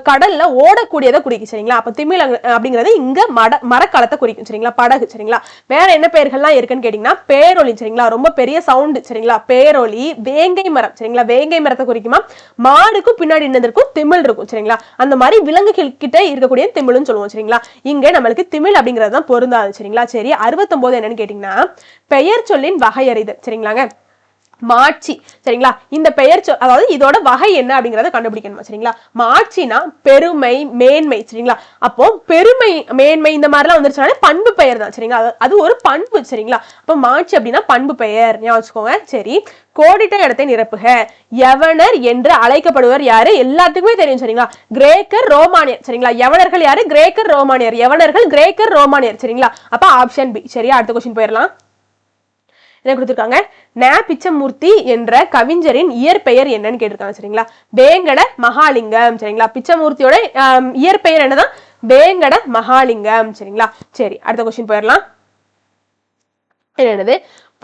கடல்ல ஓடக்கூடியதை குறிக்கும் சரிங்களா. அப்ப திமிழ் அப்படிங்கிறது இங்க மரக்கலத்தை குறிக்கும் சரிங்களா, படகு சரிங்களா. வேற என்ன பெயர்கள்லாம் இருக்குன்னு கேட்டீங்கன்னா, பேரொலி சரிங்களா, ரொம்ப பெரிய சவுண்ட் சரிங்களா, பேரொலி. வேங்கை மரம் சரிங்களா, வேங்கை மரத்தை குறிக்குமா. மாடுக்கும் பின்னாடி என்னதுக்கும் திமிழ் இருக்கும் சரிங்களா. அந்த மாதிரி விலங்குகள் கிட்ட இருக்கக்கூடிய திமிழ்னு சொல்லுவோம் சரிங்களா. இங்க நம்மளுக்கு திமிழ் அப்படிங்கிறது தான் பொருந்தாது சரிங்களா. சரி, 69 என்னன்னு கேட்டீங்கன்னா, பெயர் சொல்லின் வகையறிதல் சரிங்களாங்க. மாட்சி சரிங்களா, இந்த பெயர் அதாவது இதோட வகை என்ன அப்படிங்கறத கண்டுபிடிக்கணும் சரிங்களா. மாட்சினா பெருமை, மேன்மை சரிங்களா. அப்போ பெருமை, மேன்மை இந்த மாதிரிலாம் வந்துருச்சுனாலே பண்பு பெயர் தான் சரிங்களா, அது ஒரு பண்பு சரிங்களா. அப்போ மாட்சி அப்படின்னா பண்பு பெயர், ஞாபகம் வச்சுக்கோங்க. சரி, கோடிட்ட இடத்தை நிரப்புக. யவனர் என்று அழைக்கப்படுவர் யாரு, எல்லாத்துக்குமே தெரியும் சரிங்களா, கிரேக்கர் ரோமானியர் சரிங்களா. யவனர்கள் யாரு, கிரேக்கர் ரோமானியர், யவனர்கள் கிரேக்கர் ரோமானியர் சரிங்களா. அப்ப ஆப்ஷன் பி சரியா. அடுத்த கொஸ்டின் போயிடலாம். என்ன கொடுத்திருக்காங்க, ந பிச்சமூர்த்தி என்ற கவிஞரின் இயற்பெயர் என்னன்னு கேட்டிருக்காங்க சரிங்களா. வேங்கட மகாலிங்கம் சரிங்களா. பிச்சமூர்த்தியோட இயற்பெயர் என்னதான், வேங்கட மகாலிங்கம் சரிங்களா. சரி, அடுத்த கொஸ்டின் போயிடலாம். என்னது,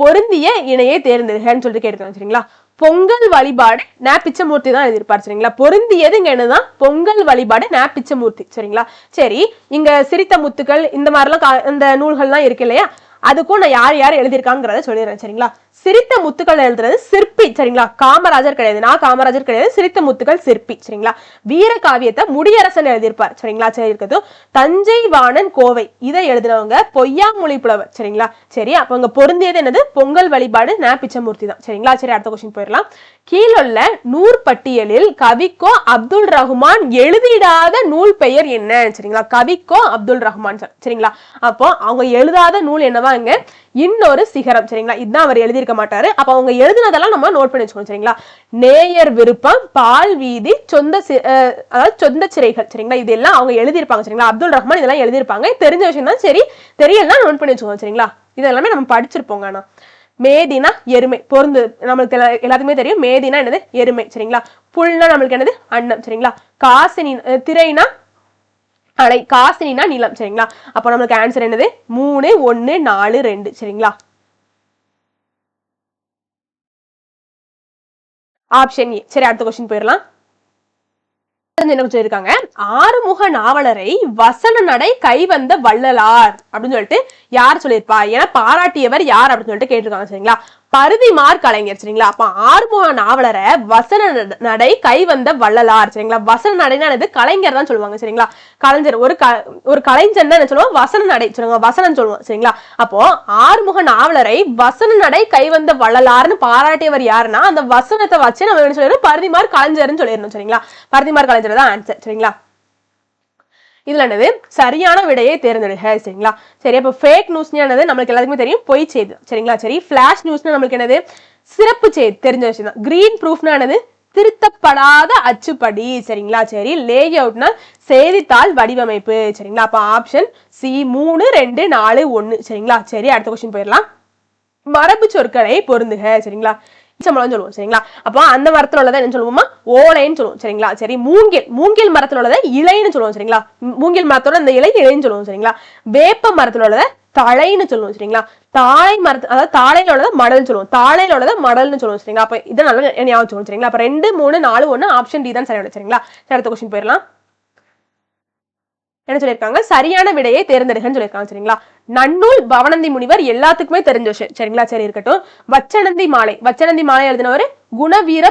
பொருந்திய இணையை தேர்ந்தெடுக்கன்னு சொல்லிட்டு கேட்டிருக்காங்க சரிங்களா. பொங்கல் வழிபாடு ந பிச்சமூர்த்தி தான் எழுதியிருப்பார் சரிங்களா. பொருந்தியது இங்க என்னதான், பொங்கல் வழிபாடு ந பிச்சமூர்த்தி சரிங்களா. சரி, இங்க சிரித்த முத்துக்கள் இந்த மாதிரிலாம் இந்த நூல்கள்லாம் இருக்கு இல்லையா, அதுக்கும் நான் யார் யார் எழுதியிருக்காங்கிறத சொல்லிடுறேன் சரிங்களா. சிரித்த முத்துக்கள் எழுதுறது சிற்பி சரிங்களா, காமராஜர் கிடையாது, நான் காமராஜர் கிடையாது, சிரித்த முத்துக்கள் சிற்பி சரிங்களா. வீர காவியத்தை முடியரசன் எழுதியிருப்பார் சரிங்களா. சரி, இருக்கிறது தஞ்சை வாணன் கோவை, இதை எழுதினவங்க பொய்யாமொழி புலவர் சரிங்களா. சரி, அப்ப அங்க பொருந்தியது என்னது, பொங்கல் வழிபாடு ந பிச்சமூர்த்தி தான் சரிங்களா. சரி, அடுத்த கொஸ்டின் போயிடலாம். கீழுள்ள நூற்பட்டியலில் கவிக்கோ அப்துல் ரஹ்மான் எழுதிடாத நூல் பெயர் என்ன சரிங்களா. கவிக்கோ அப்துல் ரஹ்மான் சரிங்களா. அப்போ அவங்க எழுதாத நூல் என்னவா, இன்னொரு சிகரம் சரிங்களா. இதுதான் அவர் எழுதியிருக்க மாட்டாரு. அப்ப அவங்க எழுதினதெல்லாம் நம்ம நோட் பண்ணி வச்சுக்கணும் சரிங்களா. நேயர் விருப்பம், பால் வீதி, சொந்த சிறைகள் சரிங்களா. இதெல்லாம் அவங்க எழுதியிருப்பாங்க சரிங்களா. அப்துல் ரஹ்மான் இதெல்லாம் எழுதியிருப்பாங்க, தெரிஞ்ச விஷயம் தான். சரி, தெரியலாம், நோட் பண்ணி வச்சுக்கோங்க சரிங்களா. இதெல்லாமே நம்ம படிச்சிருப்போங்க. ஆனா மேதினா எருமை, பொருந்து நம்மளுக்கு எல்லாத்துக்குமே தெரியும். மேதினா என்னது, எருமை சரிங்களா. புல்னா நம்மளுக்கு என்னது, அன்னம் சரிங்களா. காசினி, திரைனா அலை, காசினா நிலம் சரிங்களா. அப்ப நம்மளுக்கு ஆன்சர் என்னது, 3 1 4 2 சரிங்களா. Option A. சரி, அடுத்த கொஸ்டின் போயிடலாம். என்ன சொல்லியிருக்காங்க, ஆறுமுக நாவலரை வசன நடை கைவந்த வள்ளலார் அப்படின்னு சொல்லிட்டு யார் சொல்லியிருப்பா, ஏன்னா பாராட்டியவர் யார் அப்படின்னு சொல்லிட்டு கேட்டிருக்காங்க சரிங்களா. பருதிமார் கலைஞர் சரிங்களா. அப்ப ஆறுமுக நாவலரை வசன நடை கைவந்த வள்ளலார் சரிங்களா. வசன நடைனா கலைஞர் தான் சொல்லுவாங்க சரிங்களா. கலைஞர் ஒரு கலைஞர் தான் சொல்லுவோம், வசன நடை சொல்லுவாங்க, வசனம் சொல்லுவோம் சரிங்களா. அப்போ ஆறுமுக நாவலரை வசன நடை கைவந்த வள்ளலார்னு பாராட்டியவர் யாருன்னா, அந்த வசனத்தை வச்சு நம்ம என்ன சொல்லிடணும், பருதிமார் கலைஞர்னு சொல்லிடணும் சரிங்களா. பருதிமார் கலைஞர் தான் ஆன்சர் சரிங்களா. இதுல என்னது, சரியான விடையை தேர்ந்தெடுக்க சரிங்களா. சரி, அப்ப ஃபேக் நியூஸ்னா என்னது, நம்மளுக்கு எல்லாத்துக்குமே தெரியும், பொய் செய்தி சரிங்களா. சரி, ஃபிளாஷ் நியூஸ்னா நம்மளுக்கு என்னது, சிறப்பு செய்தி, தெரிஞ்ச விஷயம் தான். கிரீன் ப்ரூஃப்னா என்னது, திருத்தப்படாத அச்சுப்படி சரிங்களா. சரி, லே அவுட்னா செய்தித்தாள் வடிவமைப்பு சரிங்களா. அப்ப ஆப்ஷன் சி 3 2 4 1 சரிங்களா. சரி, அடுத்த கொஸ்டின் போயிடலாம். மரபு சொற்களை பொருந்துக சரிங்களா. சொல்லுவோம் சரிங்களா. அப்போ அந்த மரத்துல உள்ளதை என்ன சொல்லுவோமா, ஓலைன்னு சொல்லுவோம் சரிங்களா. சரி, மூங்கில் மரத்துல உள்ளதை இலைன்னு சொல்லுவோம் சரிங்களா. மூங்கில் மரத்தோட இந்த இலை இலைன்னு சொல்லுவோம் சரிங்களா. வேப்ப மரத்துல உள்ளதை தழைன்னு சொல்லுவோம் சரிங்களா. தாழை மரத்து, அதாவது தாழையில உள்ளதை மடல்னு சொல்லுவோம், தாழையில உள்ளதை மடல்னு சொல்லுவோம் சரிங்களா. அப்ப இதை நல்லா ஞாபகம் சொல்லுவோம் சரிங்களா. அப்ப 2 3 4 1 ஆப்ஷன் டி தான் சரியான சரிங்களா. அடுத்த கொஸ்டின் போயிடலாம். என்ன சொல்லியிருக்காங்க, சரியான விடையை தேர்ந்தெடுக்கன்னு சொல்லியிருக்காங்க சரிங்களா. நன்னூல் பவனந்தி முனிவர் எல்லாத்துக்குமே தெரிஞ்ச விஷயம் சரிங்களா. சரி, இருக்கட்டும். வச்சனந்தி மாலை எழுதினவர் குணவீர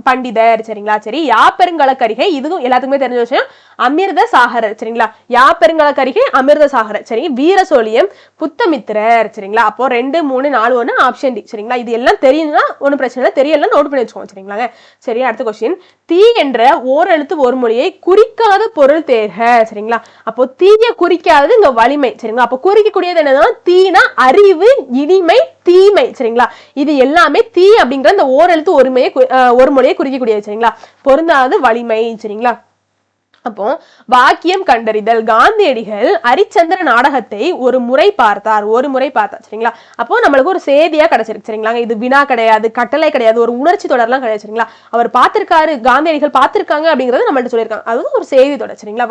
பண்டிதர் சரிங்களா. சரி, யாப்பெருங்கலக்கரிகை, இதுவும் எல்லாத்துக்குமே தெரிஞ்ச விஷயம், அமிர்த சாகரர் சரிங்களா. யாப்பெருங்கலக்கரிகை அமிர்த சாகரர். சரி, வீர சோழியம் புத்தமித்திரர் சரிங்களா. அப்போ 2 3 4 1 ஆப்ஷன் டி சரிங்களா. இது எல்லாம் தெரியும்னா ஒன்னும் பிரச்சனை இல்லை, தெரியல நோட் பண்ணி வச்சுக்கோங்க சரிங்களா. சரி, அடுத்த கொஸ்டின். தீ என்ற ஓரெழுத்து ஒரு மொழியை குறிக்காத பொருள் தேர்க சரிங்களா. அப்போ தீய குறிக்காதது இந்த வலிமை சரிங்களா. அப்போ குறிக்கக்கூடியது என்னதான், தீனா அறிவு, இனிமை, தீமை சரிங்களா. இது எல்லாமே தீ அப்படிங்கிற இந்த ஓரெழுத்து ஒரு மொழியை குறிக்கக்கூடியது சரிங்களா. பொருந்தாது வலிமை சரிங்களா. அப்போ வாக்கியம் கண்டறிதல். காந்தியடிகள் ஹரிச்சந்திர நாடகத்தை ஒரு முறை பார்த்தார் சரிங்களா. அப்போ நம்மளுக்கு ஒரு செய்தியா கிடைச்சிருக்கு சரிங்களா. இது வினா கிடையாது, கட்டளை கிடையாது, ஒரு உணர்ச்சி தொடர்லாம் கிடையாது சரிங்களா. அவர் பார்த்திருக்காரு, காந்தியடிகள் பார்த்திருக்காங்க அப்படிங்கறது நம்மள்ட்ட சொல்லியிருக்காங்க. அது ஒரு செய்தி தொடர் சரிங்களா.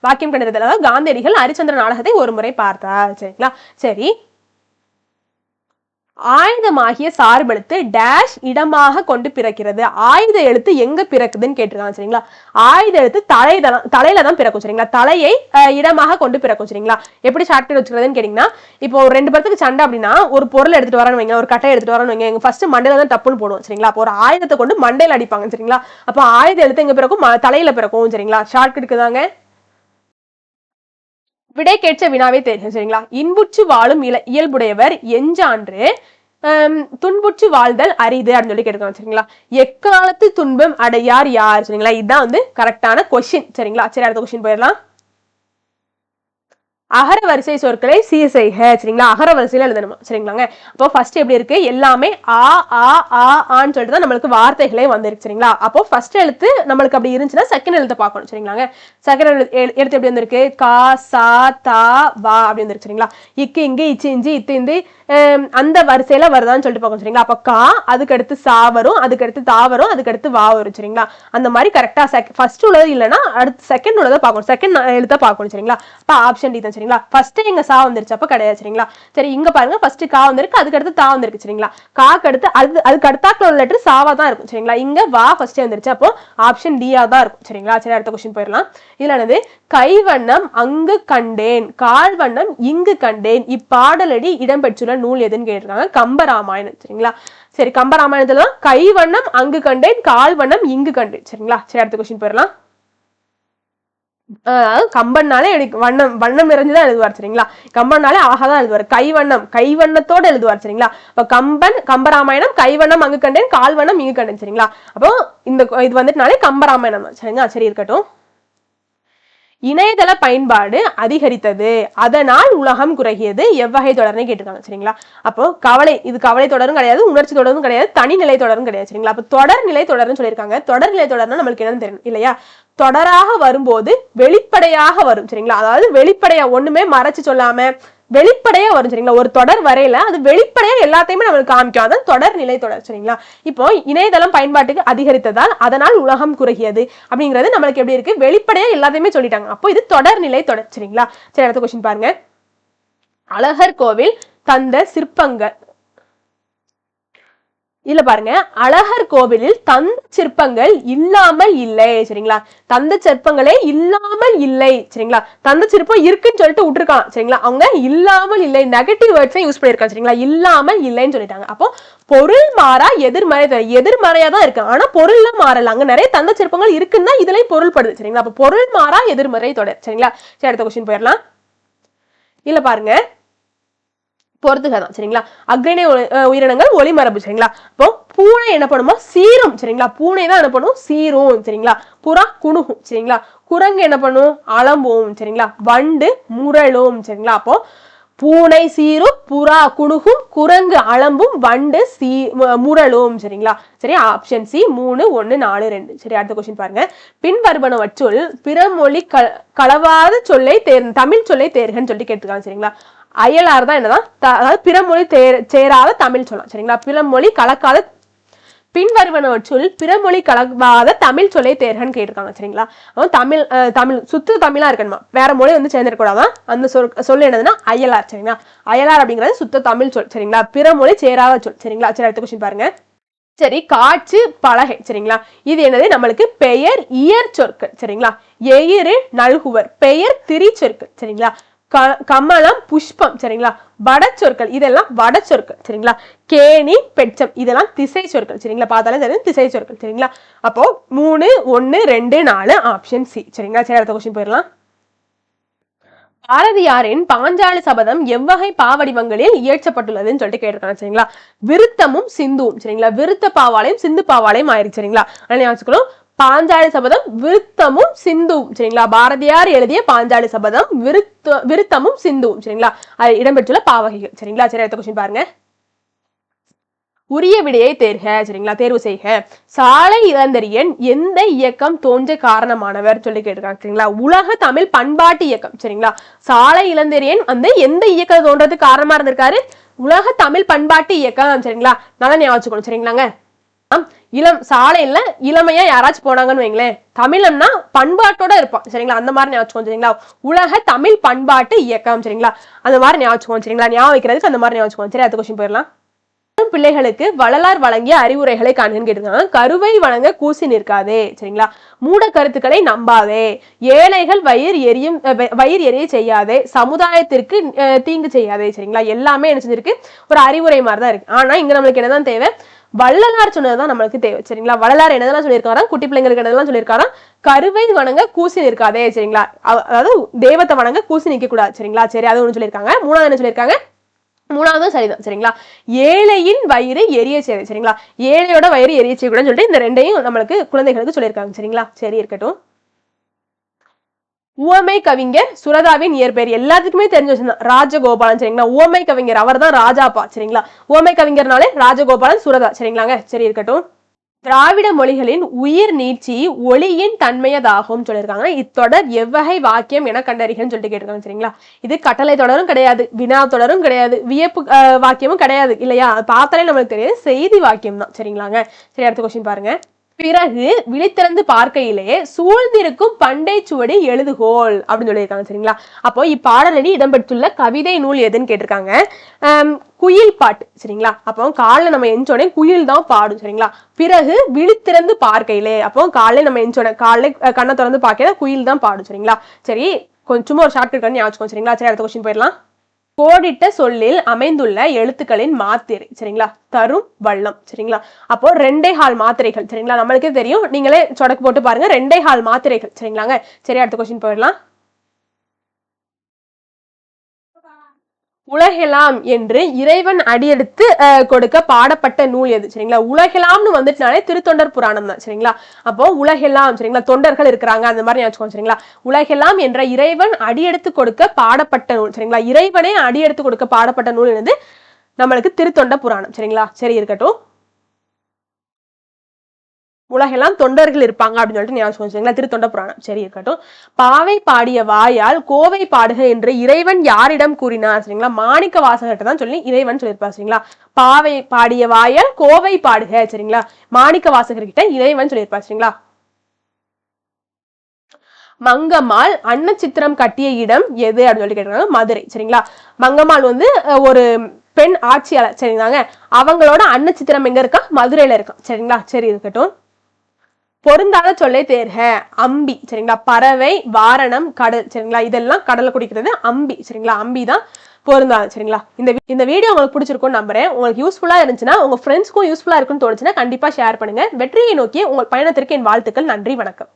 வாக்கியம் கண்டறிதல், அதாவது காந்தியடிகள் ஹரிச்சந்திர நாடகத்தை ஒரு முறை பார்த்தார் சரிங்களா. சரி, ஆயுதமாகிய சார்பெழுத்து டேஷ் இடமாக கொண்டு பிறக்கிறது. ஆயுத எழுத்து எங்க பிறக்குதுன்னு கேட்டிருக்காங்க சரிங்களா. ஆயுத எழுத்து தலையில தான் பிறக்கும் சரிங்களா. தலையை இடமாக கொண்டு பிறக்கும் சரிங்களா. எப்படி ஷார்ட்கட் வச்சுக்கிறதுன்னு கேட்டீங்கன்னா, இப்போ ஒரு 2 பேருக்கு சண்டை அப்படின்னா, ஒரு பொருள் எடுத்துட்டு வரணும் வைங்க, ஒரு கட்டை எடுத்துட்டு வரணும் வைங்க, ஃபர்ஸ்ட் மண்டையில தான் டப்புன்னு போடுவோம் சரிங்களா. அப்போ ஒரு ஆயுதத்தை கொண்டு மண்டையில அடிப்பாங்க சரிங்களா. அப்போ ஆயுத எழுத்து எங்க பிறக்கும்? தலையில பிறக்கும் சரிங்களா. ஷார்ட்கட்டுக்கு தாங்க. விடை கேட்ச வினாவே தெரியும் சரிங்களா. இன்புற்று வாழும் இயல்புடையவர் எஞ்சான்று துன்புற்று வாழ்தல் அரிது அப்படின்னு சொல்லி கேட்டுக்கோங்க சரிங்களா. எக்காலத்து துன்பம் அடையார் யார் சரிங்களா. இதுதான் வந்து கரெக்டான கொஸ்டின் சரிங்களா. சரி, அடுத்த கொஸ்டின் போயிடலாம். அகர வரிசை சொற்களை சீர் செய்க சரிங்களா. அகர வரிசையில எழுதணுமா சரிங்களாங்க. அப்போ ஃபர்ஸ்ட் எப்படி இருக்கு? எல்லாமே ஆ ஆ ஆ ஆன்னு சொல்லிட்டு தான் நம்மளுக்கு வார்த்தைகளே வந்திருக்கு சரிங்களா. அப்போ ஃபர்ஸ்ட் எழுத்து நம்மளுக்கு அப்படி இருந்துச்சுன்னா செகண்ட் எழுத்து பார்க்கணும் சரிங்களாங்க. செகண்ட் எழுத்து எப்படி வந்திருக்கு? கா சா தா வா அப்படி வந்திருக்கு சரிங்களா. இக்கு இங்கு இச்சு இஞ்சி இத்து இந்து அந்த வரிசையில வருதான்னு சொல்லிட்டு பார்க்கணும் சரிங்களா. அப்ப கா, அதுக்கு அடுத்து சா வரும், அதுக்கு அடுத்து தா வரும், அதுக்கு அடுத்து வா வரும் சரிங்களா. அந்த மாதிரி கரெக்டா ஃபர்ஸ்ட் உள்ளது இல்லைன்னா அடுத்து செகண்ட் உள்ளதை பார்க்கணும், செகண்ட் எழுத்த பார்க்கணும் சரிங்களா. அப்ப ஆப்ஷன் டி தான் சரிங்களா. ஃபர்ஸ்ட் எங்க சா வந்துருச்சு, அப்ப கிடையாது சரிங்களா. சரி, இங்க பாருங்க, ஃபர்ஸ்ட் கா வந்திருக்கு, அதுக்கு அடுத்து தா வந்திருக்கு சரிங்களா. காக்கு அடுத்து அதுக்கு அடுத்தாக்குள்ள உள்ள லெட்டர் சாவா தான் இருக்கும் சரிங்களா. இங்க வா ஃபர்ஸ்ட் வந்துருச்சு, அப்போ ஆப்ஷன் டியா தான் இருக்கும் சரிங்களா. சரி, அடுத்த கொஸ்டின் போயிடலாம். இதுல என்னது? கைவண்ணம் அங்கு கண்டேன், கால்வண்ணம் இங்கு கண்டேன், இப்பாடலடி இடம்பெற்றுள்ள நூல் எதுன்னு கேட்டிருக்காங்க. கம்பராமாயணம் சரிங்களா. சரி, கம்பராமாயணத்துல கைவண்ணம் அங்கு கண்டேன், கால்வண்ணம் இங்கு கண்டேன் சரிங்களா. சரி, அடுத்த கொஸ்டின் போயிடலாம். கம்பன்னாலே வண்ணம் நிறைஞ்சுதான் எழுதுவார் சரிங்களா. கம்பன்னாலே அழகாதான் எழுதுவார். கைவண்ணத்தோட எழுதுவார் சரிங்களா. இப்ப கம்பராமாயணம் கைவண்ணம் அங்கு கண்டேன், கால்வண்ணம் இங்கு கண்டேன் சரிங்களா. அப்போ இது வந்துட்டுனாலே கம்பராமாயணம் தான் சரிங்களா. சரி, இருக்கட்டும். இணையதள பயன்பாடு அதிகரித்தது, அதனால் உலகம் குறுகியது, எவ்வகை தொடர்னு கேட்டிருக்காங்க சரிங்களா. அப்போ இது கவலை தொடரும் கிடையாது, உணர்ச்சி தொடரும் கிடையாது, தனிநிலை தொடரும் கிடையாது சரிங்களா. அப்போ தொடர்நிலை தொடர்னு சொல்லியிருக்காங்க. தொடர்நிலை தொடர்னா நம்மளுக்கு என்னன்னு தெரியும் இல்லையா. தொடராக வரும்போது வெளிப்படையாக வரும் சரிங்களா. அதாவது வெளிப்படையா, ஒண்ணுமே மறைச்சு சொல்லாம வெளிப்படையா வரும் சரிங்களா. ஒரு தொடர் வரையில அது வெளிப்படையா எல்லாத்தையுமே நம்மளுக்கு காமிக்கும். அதான் தொடர் நிலை தொடர் சரிங்களா. இப்போ இணையதளம் பயன்பாட்டுக்கு அதிகரித்ததால் அதனால் உலகம் குறுகியது அப்படிங்கிறது நம்மளுக்கு எப்படி இருக்கு? வெளிப்படையா எல்லாத்தையுமே சொல்லிட்டாங்க. அப்போ இது தொடர் நிலை தொடர் சரிங்களா. சரி, அடுத்த கொஸ்டின் பாருங்க. அழகர் கோவில் தந்த சிற்பங்கள், இதுல பாருங்க, அழகர் கோவிலில் தந்த சிற்பங்கள் இல்லாமல் இல்லை சரிங்களா. தந்த சிற்பங்களே இல்லாமல் இல்லை சரிங்களா. தந்த சிற்பம் இருக்குன்னு சொல்லிட்டு விட்டுருக்கான் சரிங்களா. அவங்க இல்லாமல் இல்லை, நெகட்டிவ் வேர்ட்ஸை யூஸ் பண்ணிருக்காங்க சரிங்களா. இல்லாமல் இல்லைன்னு சொல்லிட்டாங்க. அப்போ பொருள் மாறா எதிர்மறையா தான் இருக்கு, ஆனா பொருள்ல மாறல. அங்க நிறைய தந்த சிற்பங்கள் இருக்குன்னா இதுலயும் பொருள்படுது சரிங்களா. அப்போ பொருள் மாறா எதிர்மறை தொடர் சரிங்களா. சரி, அடுத்த கொஸ்டின் போயிடலாம். இல்ல பாருங்க, பொறுத்துகதான் சரிங்களா. அக்ரிணை உயிரினங்கள் ஒளிமரபு சரிங்களா. இப்போ பூனை என்ன பண்ணுமோ? சீரும் சரிங்களா. பூனை தான் என்ன பண்ணும்? சீரும் சரிங்களா. புறா குணுகும் சரிங்களா. குரங்கு என்ன பண்ணும்? அலம்பும் சரிங்களா. வண்டு முரளும் சரிங்களா. அப்போ பூனை சீரும், புறா குணுகும், குரங்கு அலம்பும், வண்டு முரளும் சரிங்களா. சரி, ஆப்ஷன் சி 3, 1, 4, 2. சரி, அடுத்த கொஸ்டின் பாருங்க. பின்வருவனவற்றுள் பிறமொழி கலவாத சொல்லை தமிழ் சொல்லை தேர்கன்னு சொல்லிட்டு கேட்டிருக்காங்க சரிங்களா. அயலார் தான் என்னதான், அதாவது பிறமொழி சேராத தமிழ் சொல்லலாம் சரிங்களா. பிறமொழி கலக்காத, பின்வருவனவற்றுள் பிறமொழி கலவாத தமிழ் சொல்லை தேர்கன்னு கேட்டிருக்காங்க சரிங்களா. தமிழ் சுத்த தமிழா இருக்கணுமா, வேற மொழி வந்து சேர்ந்துடக்கூடாதான். அந்த சொல் என்னதுன்னா அயலார் சரிங்களா. அயலார் அப்படிங்கிறது சுத்த தமிழ் சொல் சரிங்களா. பிறமொழி சேராத சொல் சரிங்களா. சரி, அடுத்த கொஸ்டின் பாருங்க. சரி, காற்று பலகை சரிங்களா. இது என்னது? நம்மளுக்கு பெயர் இயற் சொற்கள் சரிங்களா. எயிறு நல்குவர், பெயர் திரி சொற்கள் சரிங்களா. கமலம் புஷ்பம் சரிங்களா. வட சொற்கள், இதெல்லாம் வட சொற்கள் சரிங்களா. கேணி பெட்சம், இதெல்லாம் திசை சொற்கள் சரிங்களா. பார்த்தாலும் தெரியும் திசை சொற்கள் சரிங்களா. அப்போ 3, 1, 2, 4 ஆப்ஷன் சி சரிங்களா. சரி, அடுத்த கொஸ்டின் போயிடலாம். பாரதியாரின் பாஞ்சாலி சபதம் எவ்வகை பாவடிவங்களில் இயற்றப்பட்டுள்ளதுன்னு சொல்லிட்டு கேட்டிருக்காங்க சரிங்களா. விருத்தமும் சிந்துவும் சரிங்களா. விருத்த பாவாலையும் சிந்து பாவாலையும் ஆயிருக்கு சரிங்களா. அதனால பாஞ்சாலி சபதம் விருத்தமும் சிந்துவும் சரிங்களா. பாரதியார் எழுதிய பாஞ்சாலி சபதம் விருத்தமும் சிந்துவும் சரிங்களா. அது இடம்பெற்றுள்ள பாவகைகள் சரிங்களா. சரி, அடுத்த கொஸ்டின் பாருங்க. உரிய விடையை தேர்க, சரிங்களா, தேர்வு செய்க. சாலை இளந்தரியன் எந்த இயக்கம் தோன்ற காரணமானவர் சொல்லி கேட்டிருக்காங்க, சரிங்களா. உலக தமிழ் பண்பாட்டு இயக்கம், சரிங்களா. சாலை இளந்தரியன் வந்து எந்த இயக்கம் தோன்றதுக்கு காரணமா இருந்திருக்காரு? உலக தமிழ் பண்பாட்டு இயக்கம், சரிங்களா. நல்லா ஞாபகம் வச்சுக்கணும், சரிங்களாங்க. இளம் சாலையில இளமையா யாராச்சும் போனாங்கன்னு வைங்களேன், தமிழன்னா பண்பாட்டோட இருப்பான், சரிங்களா. அந்த மாதிரி ஞாபகம், சரிங்களா. உலக தமிழ் பண்பாட்டு இயக்கம், சரிங்களா. அந்த மாதிரி ஞாபகம், சரிங்களா. ஞாபகம் வைக்கிறதுக்கு அந்த மாதிரி ஞாபகம். சரி, அடுத்த கொஸ்டின் போயிடலாம். பிள்ளைகளுக்கு வள்ளலார் வழங்கிய அறிவுரைகளை காண்கன்னு கேட்டிருக்காங்க. கருவை வழங்க கூசி நிற்காதே, சரிங்களா. மூட கருத்துக்களை நம்பாதே, ஏழைகள் வயிறு எரிய செய்யாதே, சமுதாயத்திற்கு தீங்கு செய்யாதே, சரிங்களா. எல்லாமே என்ன செஞ்சிருக்கு? ஒரு அறிவுரை மாதிரிதான் இருக்கு. ஆனா இங்க நம்மளுக்கு என்னதான் தேவை? வள்ளலார் சொன்னதுதான் நம்மளுக்கு தேவை, சரிங்களா. வள்ளலார் என்னதெல்லாம் சொல்லியிருக்காரா? குட்டி பிள்ளைங்களுக்கு என்னதெல்லாம் சொல்லியிருக்காரா? கருவை வணங்க கூசி நிற்காதே, சரிங்களா. அதாவது தெய்வத்தை வணங்க கூசி நிற்க கூடாது, சரிங்களா. சரி, அது ஒண்ணு சொல்லியிருக்காங்க. மூணாவது என்ன சொல்லியிருக்காங்க? மூணாவதும் சரிதான், சரிங்களா. ஏழையின் வயிறு எரிய செய்ய, சரிங்களா. ஏழையோட வயிறு எரிய செய்யக்கூடாதுன்னு சொல்லிட்டு இந்த ரெண்டையும் நம்மளுக்கு குழந்தைகளுக்கு சொல்லியிருக்காங்க, சரிங்களா. சரி, இருக்கட்டும். உவமை கவிஞர் சுரதாவின் இயற்பெயர் எல்லாத்துக்குமே தெரிஞ்சு வச்சிருந்தா ராஜகோபாலன், சரிங்களா. உவமை கவிஞர் அவர் தான் ராஜாப்பா, சரிங்களா. உவமை கவிஞர்னாலே ராஜகோபாலன் சுரதா, சரிங்களாங்க. சரி, இருக்கட்டும். திராவிட மொழிகளின் உயிர் நீட்சி ஒளியின் தன்மையதாகும் சொல்லியிருக்காங்க. இத்தொடர் எவ்வகை வாக்கியம் என கண்டறிகன்னு சொல்லிட்டு கேட்டிருக்காங்க, சரிங்களா. இது கட்டளை தொடரும் கிடையாது, வினா தொடரும் கிடையாது, வியப்பு வாக்கியமும் கிடையாது, இல்லையா. பார்த்தாலே நம்மளுக்கு தெரியாது, செய்தி வாக்கியம் தான், சரிங்களாங்க. சரி, அடுத்த கொஸ்டின் பாருங்க. பிறகு விழித்திறந்து பார்க்கையிலே சூழ்ந்திருக்கும் பண்டை சுவடி எழுதுகோள் அப்படின்னு சொல்லியிருக்காங்க, சரிங்களா. அப்போ இப்பாடலடி இடம்பெற்றுள்ள கவிதை நூல் எதுன்னு கேட்டிருக்காங்க. குயில் பாட்டு, சரிங்களா. அப்போ காலைல நம்ம எஞ்சோடனே குயில் தான் பாடும், சரிங்களா. பிறகு விழித்திறந்து பார்க்கையிலே, அப்போ காலைல நம்ம எஞ்சோட காலைல கண்ணை திறந்து பார்க்கையில குயில் தான் பாடும், சரிங்களா. சரி, கொஞ்சம் ஒரு ஷார்ட் கட் ஞாபகம், சரிங்களா. சரி, அடுத்த கொஸ்டின் போயிடலாம். கோடிட்ட சொல்லில் அமைந்துள்ள எழுத்துக்களின் மாத்திரை, சரிங்களா. தரும் வள்ளம், சரிங்களா. அப்போ 2.25 மாத்திரைகள், சரிங்களா. நம்மளுக்கே தெரியும், நீங்களே சொடக்கு போட்டு பாருங்க. 2.25 மாத்திரைகள், சரிங்களாங்க. சரி, அடுத்த கொஸ்டின் போயிடலாம். உலகெல்லாம் என்று இறைவன் அடியெடுத்து கொடுக்க பாடப்பட்ட நூல் எது, சரிங்களா. உலகெல்லாம்னு வந்துட்டுனாலே திருத்தொண்டர் புராணம் தான், சரிங்களா. அப்போ உலகெல்லாம், சரிங்களா, தொண்டர்கள் இருக்கிறாங்க அந்த மாதிரி ஞாபகம், சரிங்களா. உலகெல்லாம் என்ற இறைவன் அடியெடுத்து கொடுக்க பாடப்பட்ட நூல், சரிங்களா. இறைவனே அடியெடுத்து கொடுக்க பாடப்பட்ட நூல் என்னது? நம்மளுக்கு திருத்தொண்ட புராணம், சரிங்களா. சரி, இருக்கட்டும். உலகெல்லாம் தொண்டர்கள் இருப்பாங்க அப்படின்னு சொல்லிட்டு ஞாபகம் வச்சுங்களா. திருத்தொண்ட புராணம். சரி, இருக்கட்டும். பாவை பாடிய வாயால் கோவை பாடுக என்று இறைவன் யாரிடம் கூறினார், சரிங்களா. மாணிக்க வாசகர்கிட்ட தான் சொல்லி இறைவன் சொல்லியிருப்பார், சரிங்களா. பாவை பாடிய வாயால் கோவை பாடுக, சரிங்களா. மாணிக்க வாசகர்கிட்ட இறைவன் சொல்லியிருப்பார், சரிங்களா. மங்கம்மாள் அன்னச்சித்திரம் கட்டிய இடம் எது அப்படின்னு சொல்லி கேட்டாங்க. மதுரை, சரிங்களா. மங்கம்மாள் வந்து ஒரு பெண் ஆட்சியாளர், சரிங்களாங்க. அவங்களோட அன்னச்சித்திரம் எங்க இருக்கா? மதுரையில இருக்கா, சரிங்களா. சரி, இருக்கட்டும். பொருந்தாத சொல்லை தேர்க. அம்பி, சரிங்களா. பறவை, வாரணம், கடல், சரிங்களா. இதெல்லாம் கடலை குடிக்கிறது அம்பி, சரிங்களா. அம்பி தான் பொருந்தாது, சரிங்களா. இந்த வீடியோ உங்களுக்கு பிடிச்சிருக்கும்னு நம்புறேன். உங்களுக்கு யூஸ்ஃபுல்லா இருந்துச்சுன்னா, உங்க ஃப்ரெண்ட்ஸ்க்கும் யூஸ்ஃபுல்லா இருக்குன்னு தோணுச்சுன்னா கண்டிப்பா ஷேர் பண்ணுங்க. வெற்றியை நோக்கி உங்கள் பயணத்திற்கு என் வாழ்த்துக்கள். நன்றி, வணக்கம்.